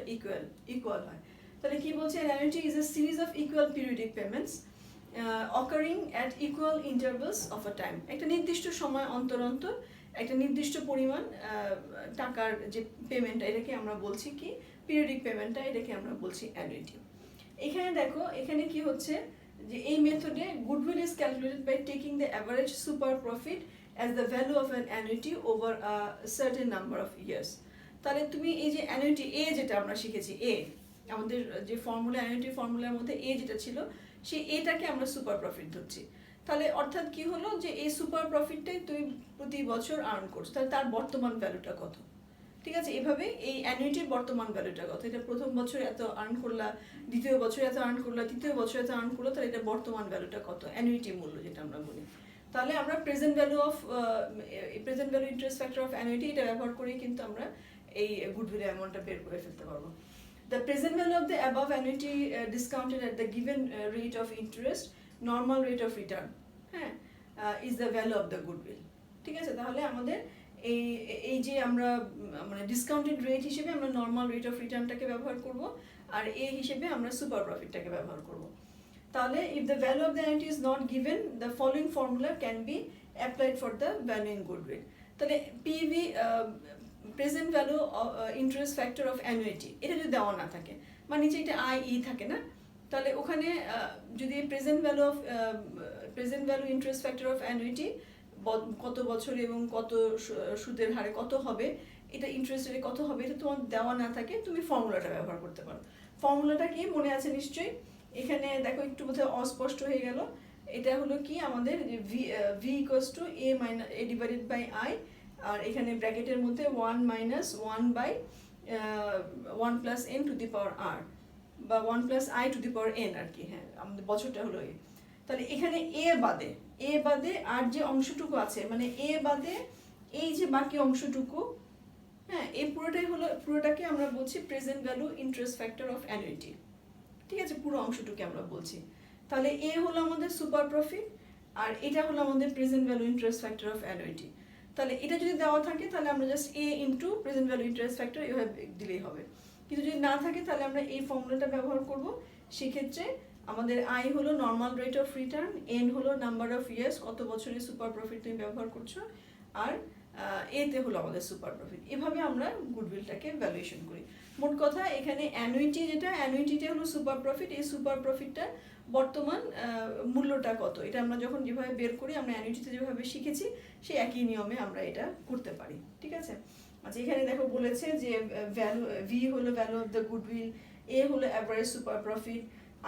ইকুয়াল হয়। তাহলে কি বলছে, annuity is a series of equal periodic payments occurring at equal intervals of a time. একটা নির্দিষ্ট সময় অন্তর অন্তর একটা নির্দিষ্ট পরিমাণ টাকার যে পেমেন্টটা, এটাকে আমরা বলছি কি, পিরিয়ডিক পেমেন্টটা, এটাকে আমরা বলছি অ্যানুইটি। এখানে দেখো, এখানে কি হচ্ছে, যে এই মেথডে goodwill is calculated by taking the average super profit as the value of an annuity over a certain number of years. তাহলে তুমি এই যে অ্যানুইটি এ, যেটা আমরা শিখেছি, এ আমাদের যে ফর্মুলা, অ্যানুইটি ফর্মুলার মধ্যে এ যেটা ছিল, সেই এটাকে আমরা সুপার প্রফিট ধরছি। তাহলে অর্থাৎ কি হলো, যে এই সুপার প্রফিটটাই তুমি প্রতি বছর আর্ন করছো, তাহলে তার বর্তমান ভ্যালুটা কত। ঠিক আছে, এভাবে এই অ্যানুইটির বর্তমান ভ্যালুটা কত, এটা প্রথম বছর এত আর্ন করলা, দ্বিতীয় বছর এত আর্ন করলা, তৃতীয় বছর এত আর্ন করলো, তাহলে এটা বর্তমান ভ্যালুটা কত, অ্যানুইটি মূল্য যেটা আমরা বলি। তাহলে আমরা present value interest factor of annuity, এটা ব্যবহার করেই কিন্তু আমরা এই গুডউইল অ্যামাউন্টটা বের করে ফেলতে পারবো। The present value of the above annuity discounted at the given rate of interest, normal rate of return, is the value of the goodwill. ঠিক আছে, তাহলে আমাদের এই যে আমরা মানে ডিসকাউন্টেড রেট হিসেবে আমরা নর্মাল রেট অফ রিটার্নটাকে ব্যবহার করব, আর এ হিসেবে আমরা সুপার প্রফিটটাকে ব্যবহার করব। তাহলে if the value of the annuity is not given, the following formula can be applied for the value in goodwill. তাহলে PV present value interest factor of annuity, এটা যদি দেওয়া না থাকে মানে নিচে এটা আই থাকে না, তাহলে ওখানে যদি present value interest factor of annuity কত বছর এবং কত সুদের হারে কত হবে, এটা ইন্টারেস্ট রেটে কত হবে, এটা তোমার দেওয়া না থাকে, তুমি ফর্মুলাটা ব্যবহার করতে পারো। ফর্মুলাটা কি মনে আছে নিশ্চয়ই? এখানে দেখো একটু বোধহয় অস্পষ্ট হয়ে গেল। এটা হলো কি আমাদের V equals to A divided by I, আর এখানে ব্র্যাকেটের মধ্যে 1 minus 1 by 1 plus N to the power আর, বা 1 plus I to the power N আর কি। হ্যাঁ, আমাদের বছরটা হলো এ। তাহলে এখানে এ বাদে আর যে অংশটুকু আছে, মানে এ বাদে এই যে বাকি অংশটুকু, হ্যাঁ, এই পুরোটাকে আমরা বলছি present value interest factor of annuity. ঠিক আছে, পুরো অংশটুকু আমরা বলছি। তাহলে এ হলো আমাদের সুপার প্রফিট, আর এটা হলো আমাদের present value interest factor of annuity. তাহলে এটা যদি দেওয়া থাকে তাহলে আমরা just A into present value interest factor এভাবে দিলেই হবে। কিন্তু যদি না থাকে তাহলে আমরা এই ফর্মুলাটা ব্যবহার করব। সেক্ষেত্রে আমাদের আই হলো normal rate of return, N হলো নাম্বার অফ ইয়ার্স, কত বছরের সুপার প্রফিট তুমি ব্যবহার করছো, আর এতে হলো আমাদের সুপার প্রফিট। এভাবে আমরা গুডউইলটাকে ভ্যালুয়েশন করি। মোট কথা এখানে অ্যানুইটিটা হলো সুপার প্রফিট, এই সুপার প্রফিটটা বর্তমান মূল্যটা কত, এটা আমরা যখন যেভাবে বের করি, আমরা অ্যানুইটিতে যেভাবে শিখেছি সেই একই নিয়মে আমরা এটা করতে পারি। ঠিক আছে, আচ্ছা এখানে দেখো বলেছে যে ভ্যালু ভি হলো value of the goodwill, A হলো অ্যাভারেজ সুপার প্রফিট,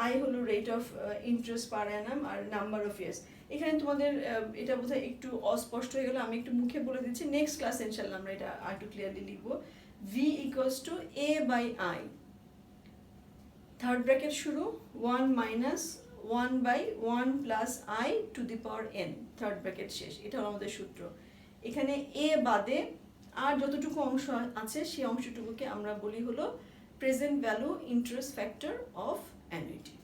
আই হলো rate of interest per annum, আর নাম্বার অফ ইয়ার্স। এখানে তোমাদের এটা বোধহয় একটু অস্পষ্ট হয়ে গেল, আমি একটু মুখে বলে দিচ্ছি। নেক্সট ক্লাসে ইনশাল্লাহ আমরা এটা আর একটু ক্লিয়ারলি লিখবো। V equals to A by I, third bracket শুরু, 1 minus 1 by 1 plus I to the power N, third bracket শেষ। এটা হলো আমাদের সূত্র। এখানে এ বাদে আর যতটুকু অংশ আছে সেই অংশটুকুকে আমরা বলি হলো present value interest factor of annuity.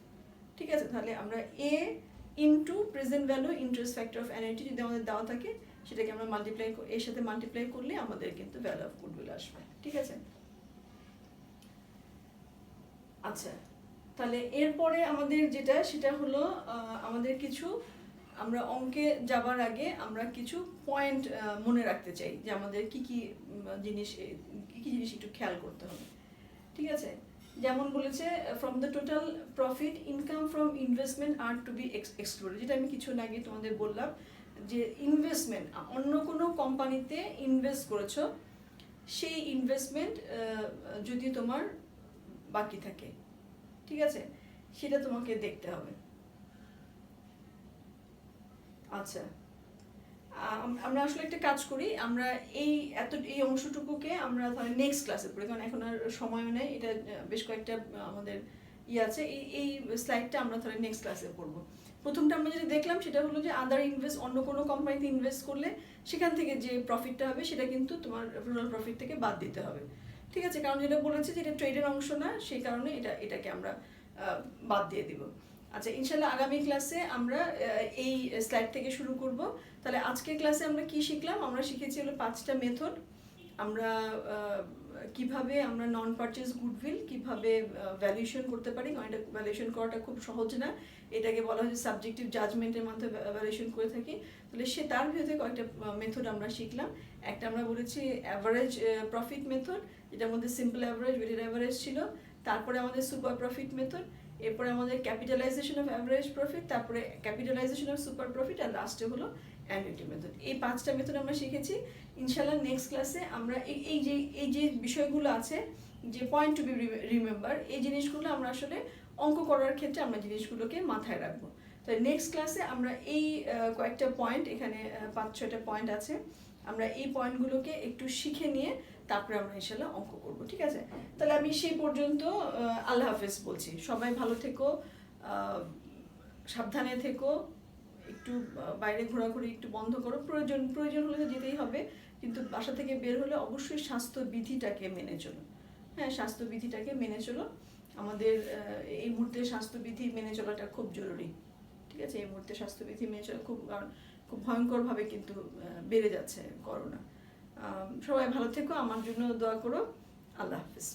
ঠিক আছে, তাহলে আমরা A into present value interest factor of annuity যদি আমাদের দেওয়া থাকে, সেটাকে আমরা এর সাথে মাল্টিপ্লাই করলে আমাদের কিন্তু ভ্যালু অফ গুডউইল আসবে। ঠিক আছে, আচ্ছা তাহলে এরপরে আমাদের যেটা সেটা হলো আমাদের কিছু, আমরা অঙ্কে যাবার আগে আমরা কিছু পয়েন্ট মনে রাখতে চাই যে আমাদের কি কি জিনিস একটু খেয়াল করতে হবে। ঠিক আছে, যেমন বলেছে from the total profit income from investment are to be excluded, যেটা আমি কিছু আগে তোমাদের বললাম যে ইনভেস্টমেন্ট, অন্য কোনো কোম্পানিতে ইনভেস্ট করেছো, সেই ইনভেস্টমেন্ট যদি তোমার বাকি থাকে, ঠিক আছে, সেটা তোমাকে দেখতে হবে। আচ্ছা, আমরা আসলে একটা কাজ করি, আমরা এই অংশটুকুকে আমরা তাহলে নেক্সট ক্লাসে পড়ি, কারণ এখন আর সময়ও নেই, এটা বেশ কয়েকটা আমাদের আছে, এই স্লাইডটা আমরা তাহলে নেক্সট ক্লাসে পড়বো। প্রথমটা আমরা যেটা দেখলাম সেটা হলো যে অন্য কোনো কোম্পানিতে ইনভেস্ট করলে সেখান থেকে যে প্রফিটটা হবে সেটা কিন্তু তোমার টোটাল প্রফিট থেকে বাদ দিতে হবে। ঠিক আছে, কারণ যেটা বলেছে যে এটা ট্রেডের অংশ না, সেই কারণে এটাকে আমরা বাদ দিয়ে দিব। আচ্ছা, ইনশাল্লাহ আগামী ক্লাসে আমরা এই স্লাইড থেকে শুরু করব। তাহলে আজকের ক্লাসে আমরা কি শিখলাম? আমরা শিখেছি হলো 5টা মেথড। আমরা কিভাবে আমরা নন পারচেজ গুডউইল কিভাবে ভ্যালুয়েশন করতে পারি, কারণ এটা ভ্যালুয়েশন করাটা খুব সহজ না, এটাকে বলা হয় সাবজেক্টিভ জাজমেন্টের মাধ্যমে ভ্যালুয়েশন করে থাকি। তাহলে তার ভিতরে কয়েকটা মেথড আমরা শিখলাম। একটা আমরা বলেছি অ্যাভারেজ প্রফিট মেথড, যেটার মধ্যে সিম্পল অ্যাভারেজ, ওয়েটেড অ্যাভারেজ ছিল। তারপরে আমাদের সুপার প্রফিট মেথড, এরপরে আমাদের ক্যাপিটালাইজেশন অফ অ্যাভারেজ প্রফিট, তারপরে ক্যাপিটালাইজেশন অফ সুপার প্রফিট, আর লাস্টে হলো অ্যানুইটি মেথড। এই 5টা মেথড আমরা শিখেছি। ইনশাল্লাহ নেক্সট ক্লাসে আমরা এই যে বিষয়গুলো আছে, যে পয়েন্ট টু বি রিমেম্বার, এই জিনিসগুলো আমরা আসলে অঙ্ক করার ক্ষেত্রে আমরা জিনিসগুলোকে মাথায় রাখবো। তাই নেক্সট ক্লাসে আমরা এই কয়েকটা পয়েন্ট, এখানে 5-6টা পয়েন্ট আছে, আমরা এই পয়েন্টগুলোকে একটু শিখে নিয়ে তারপরে আমরা ইনশাল্লাহ অঙ্ক করব। ঠিক আছে, তাহলে আমি সেই পর্যন্ত আল্লাহ হাফেজ বলছি। সবাই ভালো থেকো, সাবধানে থেকো, একটু বাইরে ঘোরাঘুরি একটু বন্ধ করো, প্রয়োজন হলে তো যেতেই হবে, কিন্তু বাসা থেকে বের হলে অবশ্যই স্বাস্থ্যবিধিটাকে মেনে চলো। হ্যাঁ, স্বাস্থ্যবিধিটাকে মেনে চলো। আমাদের এই মুহূর্তে স্বাস্থ্যবিধি মেনে চলাটা খুব জরুরি। ঠিক আছে, এই মুহূর্তে স্বাস্থ্যবিধি মেনে চলা খুব ভয়ঙ্করভাবে কিন্তু বেড়ে যাচ্ছে করোনা। সবাই ভালো থেকো, আমার জন্য দোয়া করো। আল্লাহ হাফেজ।